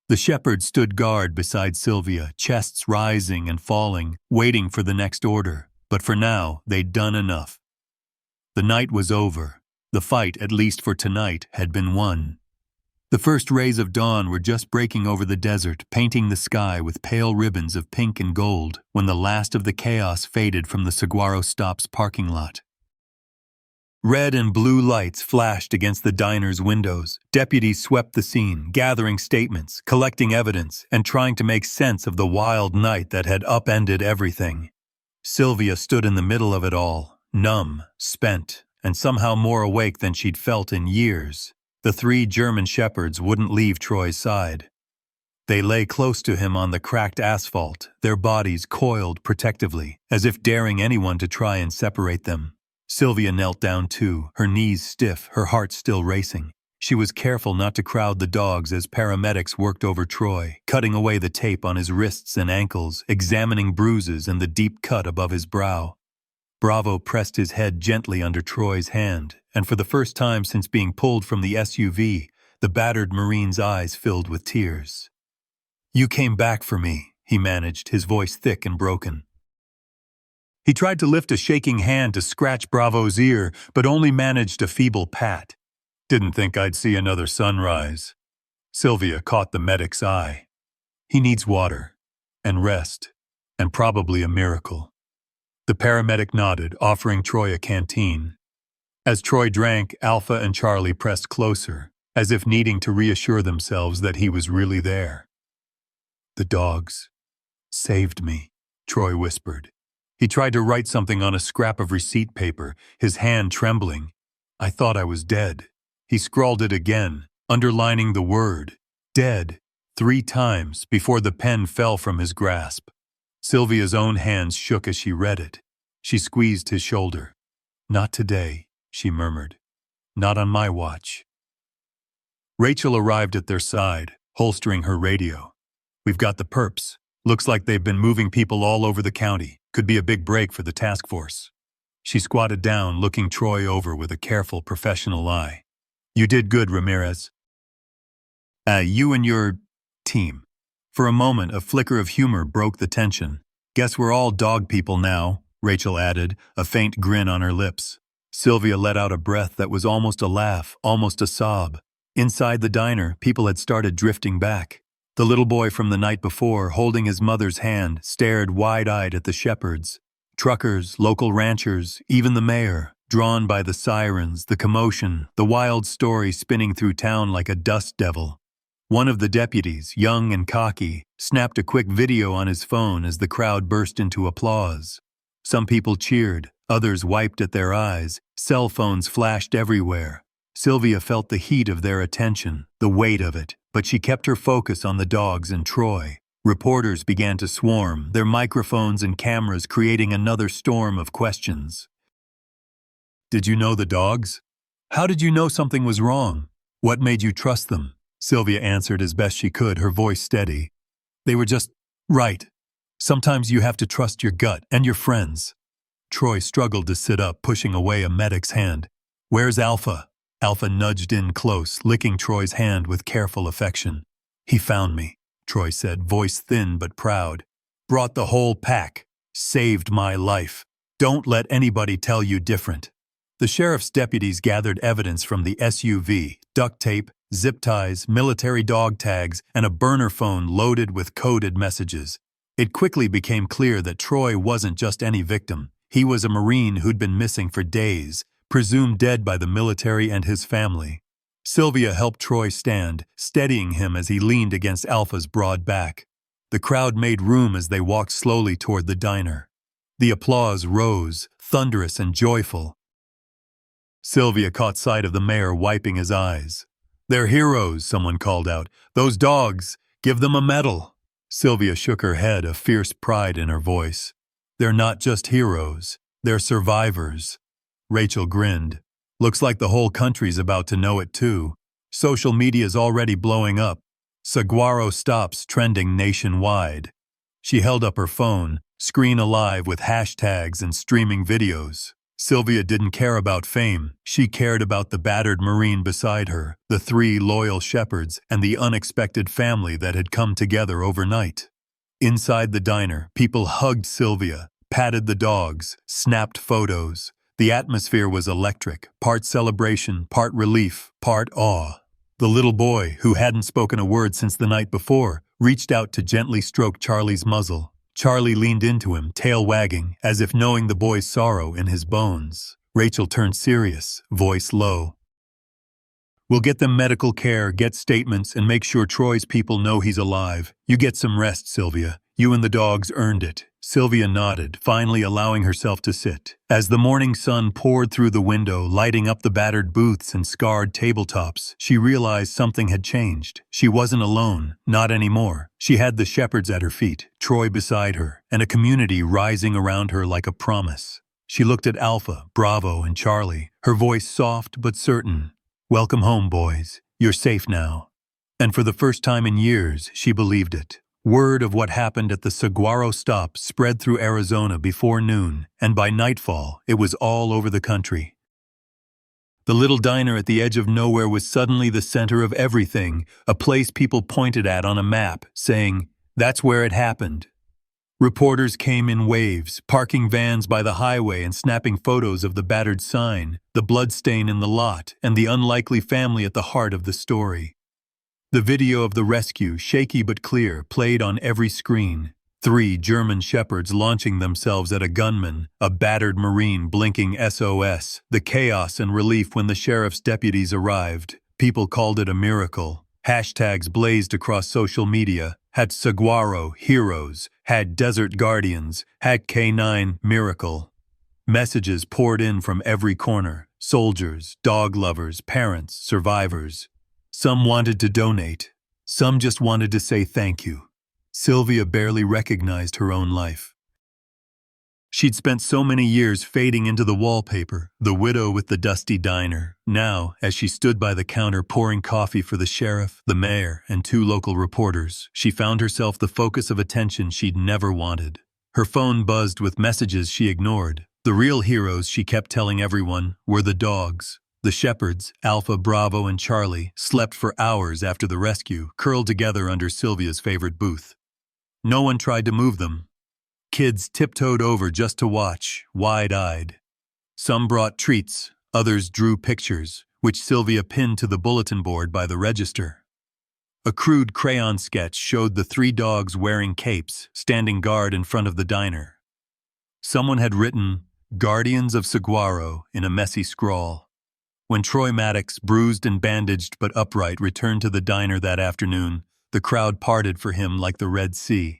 The shepherds stood guard beside Sylvia, chests rising and falling, waiting for the next order. But for now, they'd done enough. The night was over. The fight, at least for tonight, had been won. The first rays of dawn were just breaking over the desert, painting the sky with pale ribbons of pink and gold, when the last of the chaos faded from the Saguaro stop's parking lot. Red and blue lights flashed against the diner's windows. Deputies swept the scene, gathering statements, collecting evidence, and trying to make sense of the wild night that had upended everything. Sylvia stood in the middle of it all, numb, spent, and somehow more awake than she'd felt in years. The three German shepherds wouldn't leave Troy's side. They lay close to him on the cracked asphalt, their bodies coiled protectively, as if daring anyone to try and separate them. Sylvia knelt down too, her knees stiff, her heart still racing. She was careful not to crowd the dogs as paramedics worked over Troy, cutting away the tape on his wrists and ankles, examining bruises and the deep cut above his brow. Bravo pressed his head gently under Troy's hand, and for the first time since being pulled from the SUV, the battered Marine's eyes filled with tears. "You came back for me," he managed, his voice thick and broken. He tried to lift a shaking hand to scratch Bravo's ear, but only managed a feeble pat. "Didn't think I'd see another sunrise." Sylvia caught the medic's eye. "He needs water, and rest, and probably a miracle." The paramedic nodded, offering Troy a canteen. As Troy drank, Alpha and Charlie pressed closer, as if needing to reassure themselves that he was really there. "The dogs saved me," Troy whispered. He tried to write something on a scrap of receipt paper, his hand trembling. "I thought I was dead." He scrawled it again, underlining the word, dead, 3 times before the pen fell from his grasp. Sylvia's own hands shook as she read it. She squeezed his shoulder. "Not today," she murmured. "Not on my watch." Rachel arrived at their side, holstering her radio. "We've got the perps. Looks like they've been moving people all over the county. Could be a big break for the task force. She squatted down, looking Troy over with a careful, professional eye. You did good, Ramirez. You and your team. For a moment, a flicker of humor broke the tension. Guess we're all dog people now, Rachel added, a faint grin on her lips. Sylvia let out a breath that was almost a laugh, almost a sob. Inside the diner, people had started drifting back. The little boy from the night before, holding his mother's hand, stared wide-eyed at the shepherds. Truckers, local ranchers, even the mayor, drawn by the sirens, the commotion, the wild story spinning through town like a dust devil. One of the deputies, young and cocky, snapped a quick video on his phone as the crowd burst into applause. Some people cheered, others wiped at their eyes, cell phones flashed everywhere. Sylvia felt the heat of their attention, the weight of it, but she kept her focus on the dogs and Troy. Reporters began to swarm, their microphones and cameras creating another storm of questions. Did you know the dogs? How did you know something was wrong? What made you trust them? Sylvia answered as best she could, her voice steady. They were just right. Sometimes you have to trust your gut and your friends. Troy struggled to sit up, pushing away a medic's hand. Where's Alpha? Alpha nudged in close, licking Troy's hand with careful affection. He found me, Troy said, voice thin but proud. Brought the whole pack. Saved my life. Don't let anybody tell you different. The sheriff's deputies gathered evidence from the SUV, duct tape, zip ties, military dog tags, and a burner phone loaded with coded messages. It quickly became clear that Troy wasn't just any victim. He was a Marine who'd been missing for days, presumed dead by the military and his family. Sylvia helped Troy stand, steadying him as he leaned against Alpha's broad back. The crowd made room as they walked slowly toward the diner. The applause rose, thunderous and joyful. Sylvia caught sight of the mayor wiping his eyes. They're heroes, someone called out. Those dogs, give them a medal. Sylvia shook her head, a fierce pride in her voice. They're not just heroes, they're survivors. Rachel grinned. Looks like the whole country's about to know it too. Social media's already blowing up. Saguaro stops trending nationwide. She held up her phone, screen alive with hashtags and streaming videos. Sylvia didn't care about fame. She cared about the battered Marine beside her, the 3 loyal shepherds, and the unexpected family that had come together overnight. Inside the diner, people hugged Sylvia, patted the dogs, snapped photos. The atmosphere was electric, part celebration, part relief, part awe. The little boy, who hadn't spoken a word since the night before, reached out to gently stroke Charlie's muzzle. Charlie leaned into him, tail wagging, as if knowing the boy's sorrow in his bones. Rachel turned serious, voice low. We'll get them medical care, get statements, and make sure Troy's people know he's alive. You get some rest, Sylvia. You and the dogs earned it. Sylvia nodded, finally allowing herself to sit. As the morning sun poured through the window, lighting up the battered booths and scarred tabletops, she realized something had changed. She wasn't alone, not anymore. She had the shepherds at her feet, Troy beside her, and a community rising around her like a promise. She looked at Alpha, Bravo, and Charlie, her voice soft but certain. Welcome home, boys. You're safe now. And for the first time in years, she believed it. Word of what happened at the Saguaro stop spread through Arizona before noon, and by nightfall, it was all over the country. The little diner at the edge of nowhere was suddenly the center of everything, a place people pointed at on a map, saying, "That's where it happened." Reporters came in waves, parking vans by the highway and snapping photos of the battered sign, the bloodstain in the lot, and the unlikely family at the heart of the story. The video of the rescue, shaky but clear, played on every screen. 3 German shepherds launching themselves at a gunman, a battered Marine blinking SOS, the chaos and relief when the sheriff's deputies arrived. People called it a miracle. Hashtags blazed across social media. Had Saguaro, heroes. Had Desert Guardians. Had K9, miracle. Messages poured in from every corner. Soldiers, dog lovers, parents, survivors. Some wanted to donate. Some just wanted to say thank you. Sylvia barely recognized her own life. She'd spent so many years fading into the wallpaper, the widow with the dusty diner. Now, as she stood by the counter pouring coffee for the sheriff, the mayor, and 2 local reporters, she found herself the focus of attention she'd never wanted. Her phone buzzed with messages she ignored. The real heroes, she kept telling everyone, were the dogs. The shepherds, Alpha, Bravo, and Charlie, slept for hours after the rescue, curled together under Sylvia's favorite booth. No one tried to move them. Kids tiptoed over just to watch, wide-eyed. Some brought treats, others drew pictures, which Sylvia pinned to the bulletin board by the register. A crude crayon sketch showed the 3 dogs wearing capes, standing guard in front of the diner. Someone had written, "Guardians of Saguaro," in a messy scrawl. When Troy Maddox, bruised and bandaged but upright, returned to the diner that afternoon, the crowd parted for him like the Red Sea.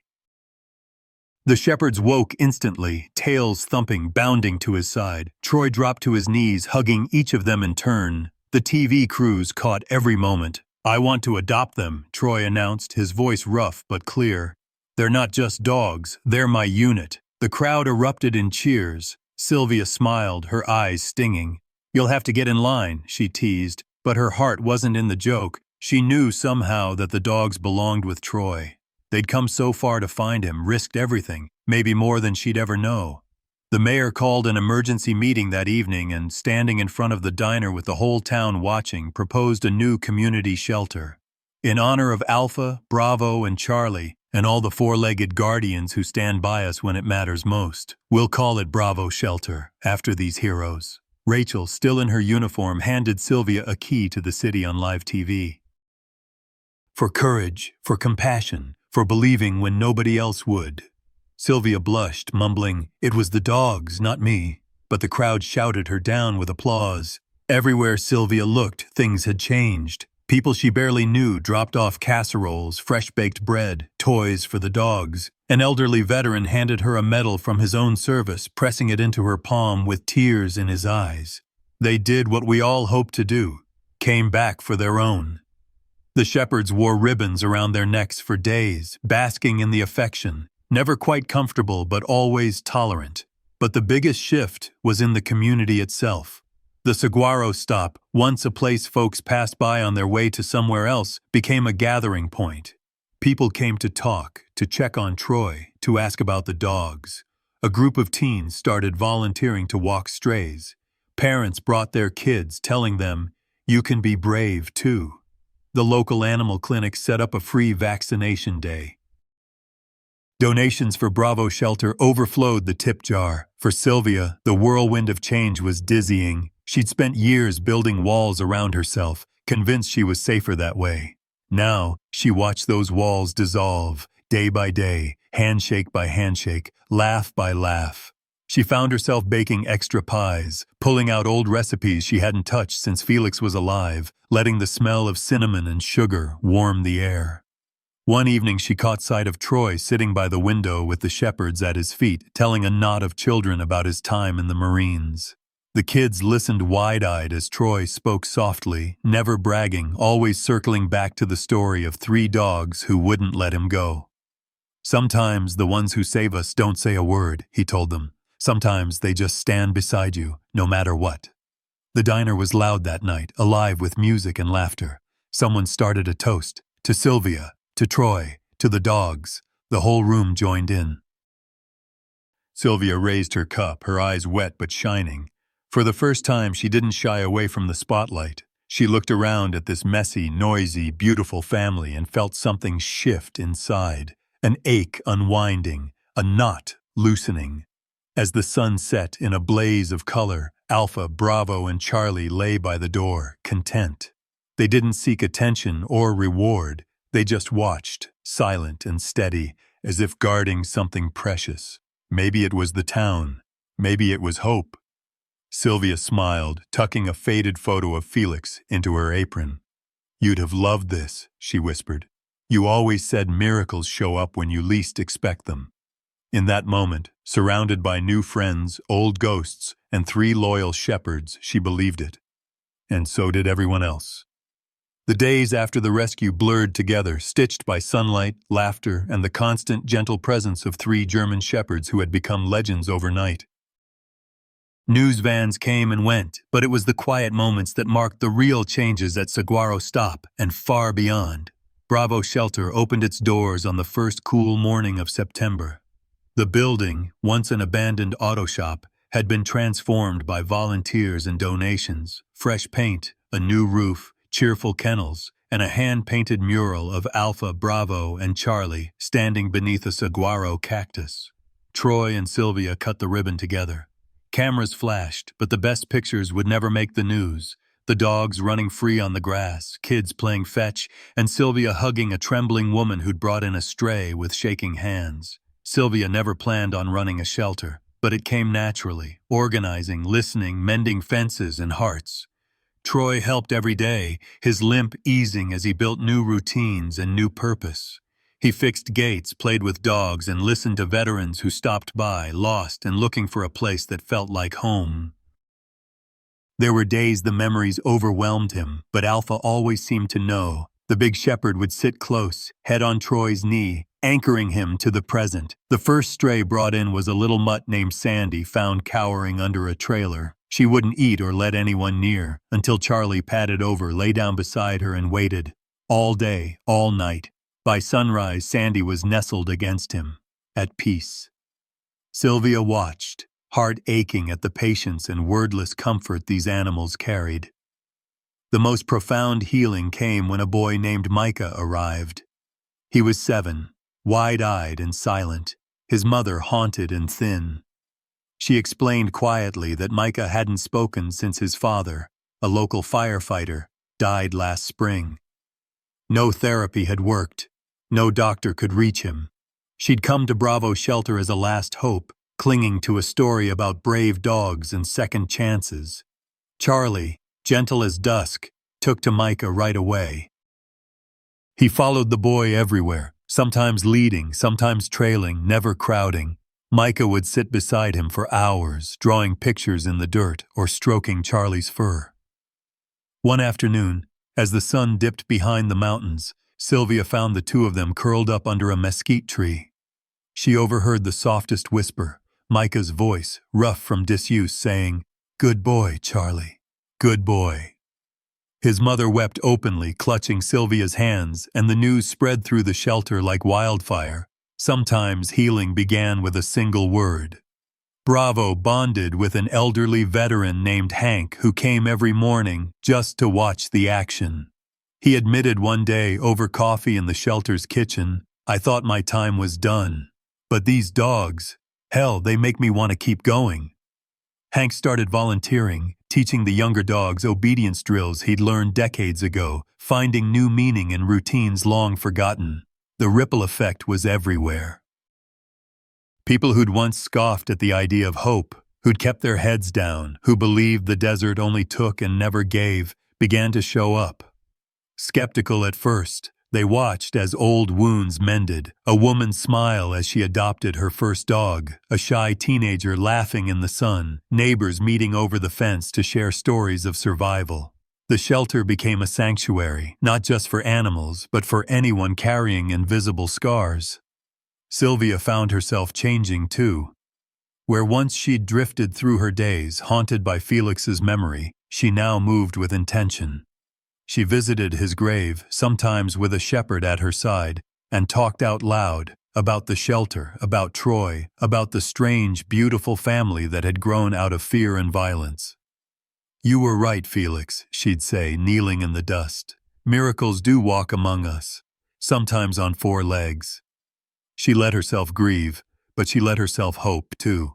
The shepherds woke instantly, tails thumping, bounding to his side. Troy dropped to his knees, hugging each of them in turn. The TV crews caught every moment. "I want to adopt them," Troy announced, his voice rough but clear. "They're not just dogs, they're my unit." The crowd erupted in cheers. Sylvia smiled, her eyes stinging. "You'll have to get in line," she teased, but her heart wasn't in the joke. She knew somehow that the dogs belonged with Troy. They'd come so far to find him, risked everything, maybe more than she'd ever know. The mayor called an emergency meeting that evening and, standing in front of the diner with the whole town watching, proposed a new community shelter. In honor of Alpha, Bravo, and Charlie, and all the 4-legged guardians who stand by us when it matters most, we'll call it Bravo Shelter, after these heroes. Rachel, still in her uniform, handed Sylvia a key to the city on live TV. For courage, for compassion, for believing when nobody else would. Sylvia blushed, mumbling, "It was the dogs, not me." But the crowd shouted her down with applause. Everywhere Sylvia looked, things had changed. People she barely knew dropped off casseroles, fresh-baked bread, toys for the dogs. An elderly veteran handed her a medal from his own service, pressing it into her palm with tears in his eyes. They did what we all hoped to do, came back for their own. The shepherds wore ribbons around their necks for days, basking in the affection, never quite comfortable but always tolerant. But the biggest shift was in the community itself. The Saguaro stop, once a place folks passed by on their way to somewhere else, became a gathering point. People came to talk, to check on Troy, to ask about the dogs. A group of teens started volunteering to walk strays. Parents brought their kids, telling them, "You can be brave too." The local animal clinic set up a free vaccination day. Donations for Bravo Shelter overflowed the tip jar. For Sylvia, the whirlwind of change was dizzying. She'd spent years building walls around herself, convinced she was safer that way. Now, she watched those walls dissolve, day by day, handshake by handshake, laugh by laugh. She found herself baking extra pies, pulling out old recipes she hadn't touched since Felix was alive, letting the smell of cinnamon and sugar warm the air. One evening she caught sight of Troy sitting by the window with the shepherds at his feet, telling a knot of children about his time in the Marines. The kids listened wide-eyed as Troy spoke softly, never bragging, always circling back to the story of 3 dogs who wouldn't let him go. "Sometimes the ones who save us don't say a word," he told them. "Sometimes they just stand beside you, no matter what." The diner was loud that night, alive with music and laughter. Someone started a toast, to Sylvia, to Troy, to the dogs. The whole room joined in. Sylvia raised her cup, her eyes wet but shining. For the first time, she didn't shy away from the spotlight. She looked around at this messy, noisy, beautiful family and felt something shift inside, an ache unwinding, a knot loosening. As the sun set in a blaze of color, Alpha, Bravo, and Charlie lay by the door, content. They didn't seek attention or reward. They just watched, silent and steady, as if guarding something precious. Maybe it was the town. Maybe it was hope. Sylvia smiled, tucking a faded photo of Felix into her apron. "You'd have loved this," she whispered. "You always said miracles show up when you least expect them." In that moment, surrounded by new friends, old ghosts, and 3 loyal shepherds, she believed it. And so did everyone else. The days after the rescue blurred together, stitched by sunlight, laughter, and the constant, gentle presence of 3 German shepherds who had become legends overnight. News vans came and went, but it was the quiet moments that marked the real changes at Saguaro Stop and far beyond. Bravo Shelter opened its doors on the first cool morning of September. The building, once an abandoned auto shop, had been transformed by volunteers and donations. Fresh paint, a new roof, cheerful kennels, and a hand-painted mural of Alpha, Bravo, and Charlie standing beneath a saguaro cactus. Troy and Sylvia cut the ribbon together. Cameras flashed, but the best pictures would never make the news. The dogs running free on the grass, kids playing fetch, and Sylvia hugging a trembling woman who'd brought in a stray with shaking hands. Sylvia never planned on running a shelter, but it came naturally, organizing, listening, mending fences and hearts. Troy helped every day, his limp easing as he built new routines and new purpose. He fixed gates, played with dogs, and listened to veterans who stopped by, lost and looking for a place that felt like home. There were days the memories overwhelmed him, but Alpha always seemed to know. The big shepherd would sit close, head on Troy's knee, anchoring him to the present. The first stray brought in was a little mutt named Sandy, found cowering under a trailer. She wouldn't eat or let anyone near, until Charlie padded over, lay down beside her, and waited. All day, all night. By sunrise, Sandy was nestled against him, at peace. Sylvia watched, heart aching at the patience and wordless comfort these animals carried. The most profound healing came when a boy named Micah arrived. He was 7, wide-eyed and silent, his mother haunted and thin. She explained quietly that Micah hadn't spoken since his father, a local firefighter, died last spring. No therapy had worked. No doctor could reach him. She'd come to Bravo Shelter as a last hope, clinging to a story about brave dogs and second chances. Charlie, gentle as dusk, took to Micah right away. He followed the boy everywhere, sometimes leading, sometimes trailing, never crowding. Micah would sit beside him for hours, drawing pictures in the dirt or stroking Charlie's fur. One afternoon, as the sun dipped behind the mountains, Sylvia found the two of them curled up under a mesquite tree. She overheard the softest whisper, Micah's voice, rough from disuse, saying, "Good boy, Charlie. Good boy." His mother wept openly, clutching Sylvia's hands, and the news spread through the shelter like wildfire. Sometimes healing began with a single word. Bravo bonded with an elderly veteran named Hank who came every morning just to watch the action. He admitted one day over coffee in the shelter's kitchen, "I thought my time was done. But these dogs, hell, they make me want to keep going." Hank started volunteering, teaching the younger dogs obedience drills he'd learned decades ago, finding new meaning in routines long forgotten. The ripple effect was everywhere. People who'd once scoffed at the idea of hope, who'd kept their heads down, who believed the desert only took and never gave, began to show up. Skeptical at first, they watched as old wounds mended, a woman smile as she adopted her first dog, a shy teenager laughing in the sun, neighbors meeting over the fence to share stories of survival. The shelter became a sanctuary, not just for animals, but for anyone carrying invisible scars. Sylvia found herself changing too. Where once she'd drifted through her days, haunted by Felix's memory, she now moved with intention. She visited his grave, sometimes with a shepherd at her side, and talked out loud about the shelter, about Troy, about the strange, beautiful family that had grown out of fear and violence. "You were right, Felix," she'd say, kneeling in the dust. "Miracles do walk among us, sometimes on 4 legs." She let herself grieve, but she let herself hope, too.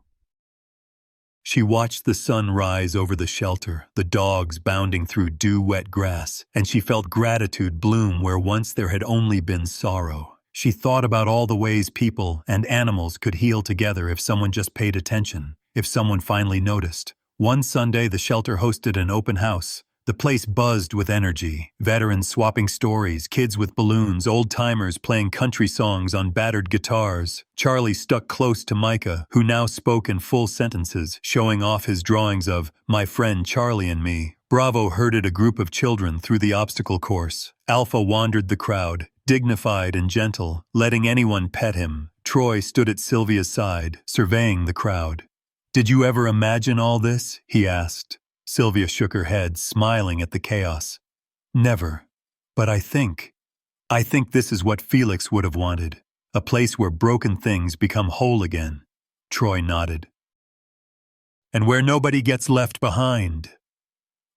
She watched the sun rise over the shelter, the dogs bounding through dew-wet grass, and she felt gratitude bloom where once there had only been sorrow. She thought about all the ways people and animals could heal together if someone just paid attention, if someone finally noticed. One Sunday, the shelter hosted an open house. The place buzzed with energy, veterans swapping stories, kids with balloons, old-timers playing country songs on battered guitars. Charlie stuck close to Micah, who now spoke in full sentences, showing off his drawings of "My Friend Charlie and Me." Bravo herded a group of children through the obstacle course. Alpha wandered the crowd, dignified and gentle, letting anyone pet him. Troy stood at Sylvia's side, surveying the crowd. "Did you ever imagine all this?" he asked. Sylvia shook her head, smiling at the chaos. "Never. But I think this is what Felix would have wanted. A place where broken things become whole again." Troy nodded. "And where nobody gets left behind."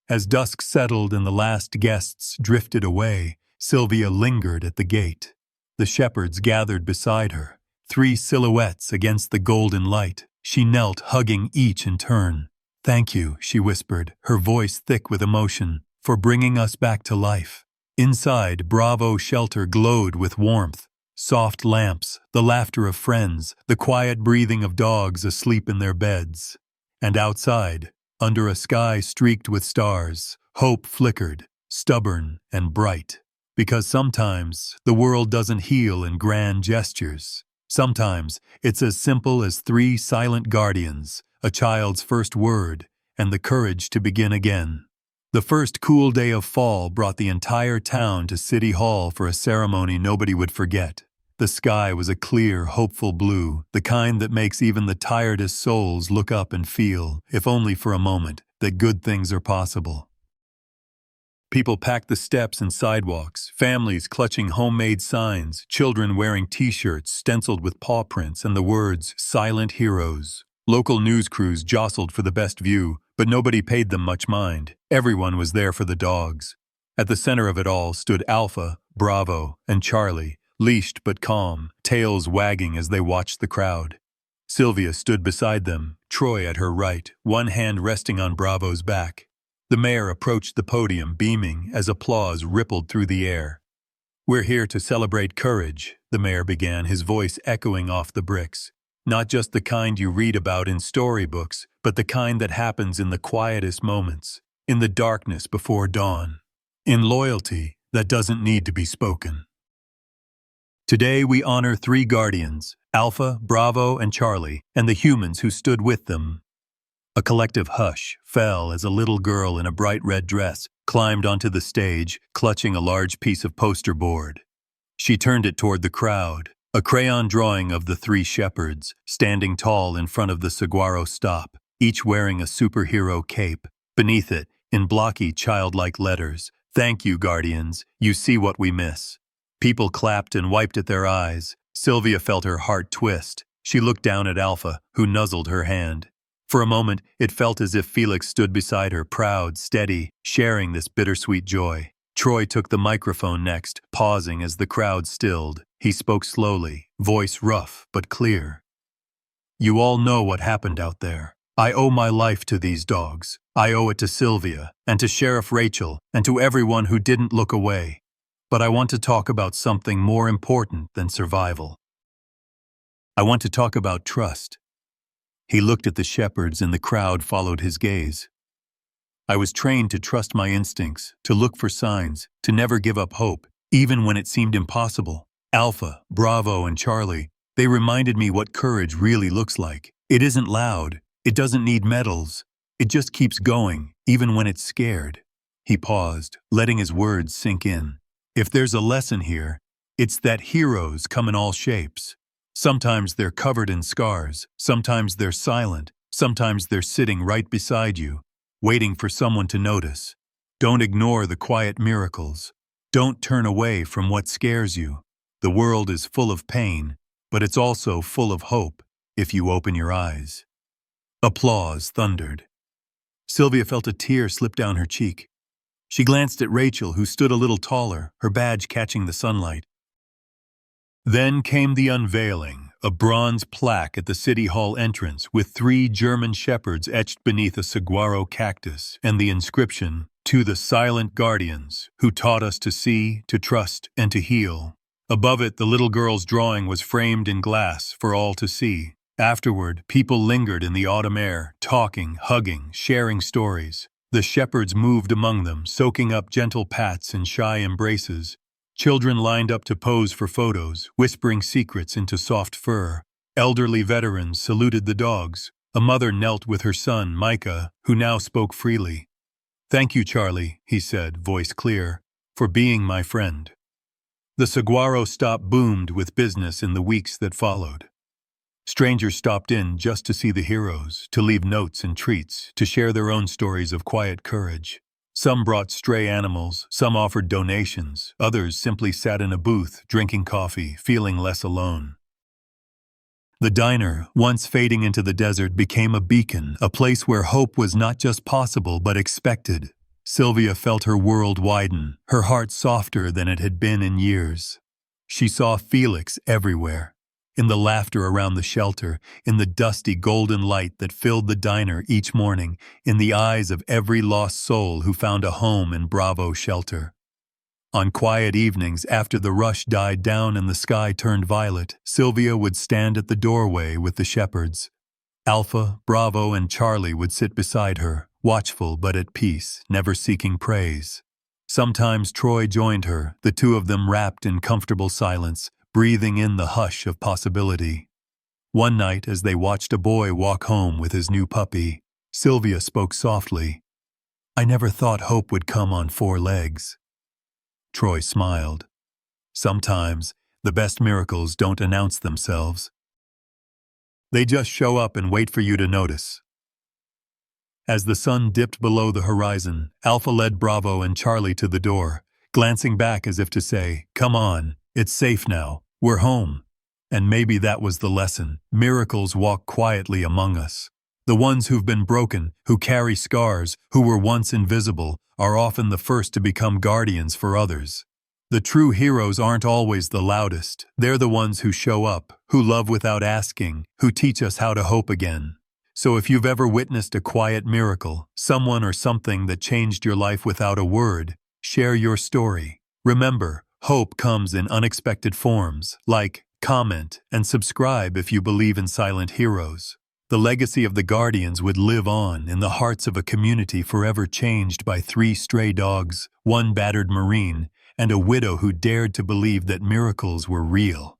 As dusk settled and the last guests drifted away, Sylvia lingered at the gate. The shepherds gathered beside her, 3 silhouettes against the golden light. She knelt, hugging each in turn. "Thank you," she whispered, her voice thick with emotion, "for bringing us back to life." Inside, Bravo's shelter glowed with warmth. Soft lamps, the laughter of friends, the quiet breathing of dogs asleep in their beds. And outside, under a sky streaked with stars, hope flickered, stubborn and bright. Because sometimes the world doesn't heal in grand gestures. Sometimes it's as simple as 3 silent guardians, a child's first word, and the courage to begin again. The first cool day of fall brought the entire town to City Hall for a ceremony nobody would forget. The sky was a clear, hopeful blue, the kind that makes even the tiredest souls look up and feel, if only for a moment, that good things are possible. People packed the steps and sidewalks, families clutching homemade signs, children wearing t-shirts stenciled with paw prints and the words, "Silent Heroes." Local news crews jostled for the best view, but nobody paid them much mind. Everyone was there for the dogs. At the center of it all stood Alpha, Bravo, and Charlie, leashed but calm, tails wagging as they watched the crowd. Sylvia stood beside them, Troy at her right, one hand resting on Bravo's back. The mayor approached the podium, beaming as applause rippled through the air. "We're here to celebrate courage," the mayor began, his voice echoing off the bricks. "Not just the kind you read about in storybooks, but the kind that happens in the quietest moments, in the darkness before dawn, in loyalty that doesn't need to be spoken. Today we honor 3 guardians, Alpha, Bravo, and Charlie, and the humans who stood with them." A collective hush fell as a little girl in a bright red dress climbed onto the stage, clutching a large piece of poster board. She turned it toward the crowd, a crayon drawing of the 3 shepherds, standing tall in front of the saguaro stop, each wearing a superhero cape. Beneath it, in blocky, childlike letters, "Thank you, Guardians, you see what we miss." People clapped and wiped at their eyes. Sylvia felt her heart twist. She looked down at Alpha, who nuzzled her hand. For a moment, it felt as if Felix stood beside her, proud, steady, sharing this bittersweet joy. Troy took the microphone next, pausing as the crowd stilled. He spoke slowly, voice rough but clear. "You all know what happened out there. I owe my life to these dogs. I owe it to Sylvia, and to Sheriff Rachel, and to everyone who didn't look away. But I want to talk about something more important than survival. I want to talk about trust." He looked at the shepherds and the crowd followed his gaze. "I was trained to trust my instincts, to look for signs, to never give up hope, even when it seemed impossible. Alpha, Bravo, and Charlie, they reminded me what courage really looks like. It isn't loud, it doesn't need medals, it just keeps going, even when it's scared." He paused, letting his words sink in. "If there's a lesson here, it's that heroes come in all shapes. Sometimes they're covered in scars, sometimes they're silent, sometimes they're sitting right beside you, waiting for someone to notice. Don't ignore the quiet miracles. Don't turn away from what scares you. The world is full of pain, but it's also full of hope if you open your eyes." Applause thundered. Sylvia felt a tear slip down her cheek. She glanced at Rachel, who stood a little taller, her badge catching the sunlight. Then came the unveiling, a bronze plaque at the City Hall entrance with 3 German shepherds etched beneath a saguaro cactus, and the inscription, "To the silent guardians, who taught us to see, to trust, and to heal." Above it, the little girl's drawing was framed in glass for all to see. Afterward, people lingered in the autumn air, talking, hugging, sharing stories. The shepherds moved among them, soaking up gentle pats and shy embraces. Children lined up to pose for photos, whispering secrets into soft fur. Elderly veterans saluted the dogs. A mother knelt with her son, Micah, who now spoke freely. "Thank you, Charlie," he said, voice clear, "for being my friend." The saguaro stop boomed with business in the weeks that followed. Strangers stopped in just to see the heroes, to leave notes and treats, to share their own stories of quiet courage. Some brought stray animals, some offered donations, others simply sat in a booth, drinking coffee, feeling less alone. The diner, once fading into the desert, became a beacon, a place where hope was not just possible but expected. Sylvia felt her world widen, her heart softer than it had been in years. She saw Felix everywhere, in the laughter around the shelter, in the dusty golden light that filled the diner each morning, in the eyes of every lost soul who found a home in Bravo shelter. On quiet evenings, after the rush died down and the sky turned violet, Sylvia would stand at the doorway with the shepherds. Alpha, Bravo, and Charlie would sit beside her, watchful but at peace, never seeking praise. Sometimes Troy joined her, the two of them wrapped in comfortable silence, breathing in the hush of possibility. One night, as they watched a boy walk home with his new puppy, Sylvia spoke softly. "I never thought hope would come on four legs." Troy smiled. "Sometimes, the best miracles don't announce themselves. They just show up and wait for you to notice." As the sun dipped below the horizon, Alpha led Bravo and Charlie to the door, glancing back as if to say, "Come on, it's safe now, we're home." And maybe that was the lesson. Miracles walk quietly among us. The ones who've been broken, who carry scars, who were once invisible, are often the first to become guardians for others. The true heroes aren't always the loudest. They're the ones who show up, who love without asking, who teach us how to hope again. So if you've ever witnessed a quiet miracle, someone or something that changed your life without a word, share your story. Remember, hope comes in unexpected forms. Like, comment, and subscribe if you believe in silent heroes. The legacy of the Guardians would live on in the hearts of a community forever changed by 3 stray dogs, 1 battered Marine, and a widow who dared to believe that miracles were real.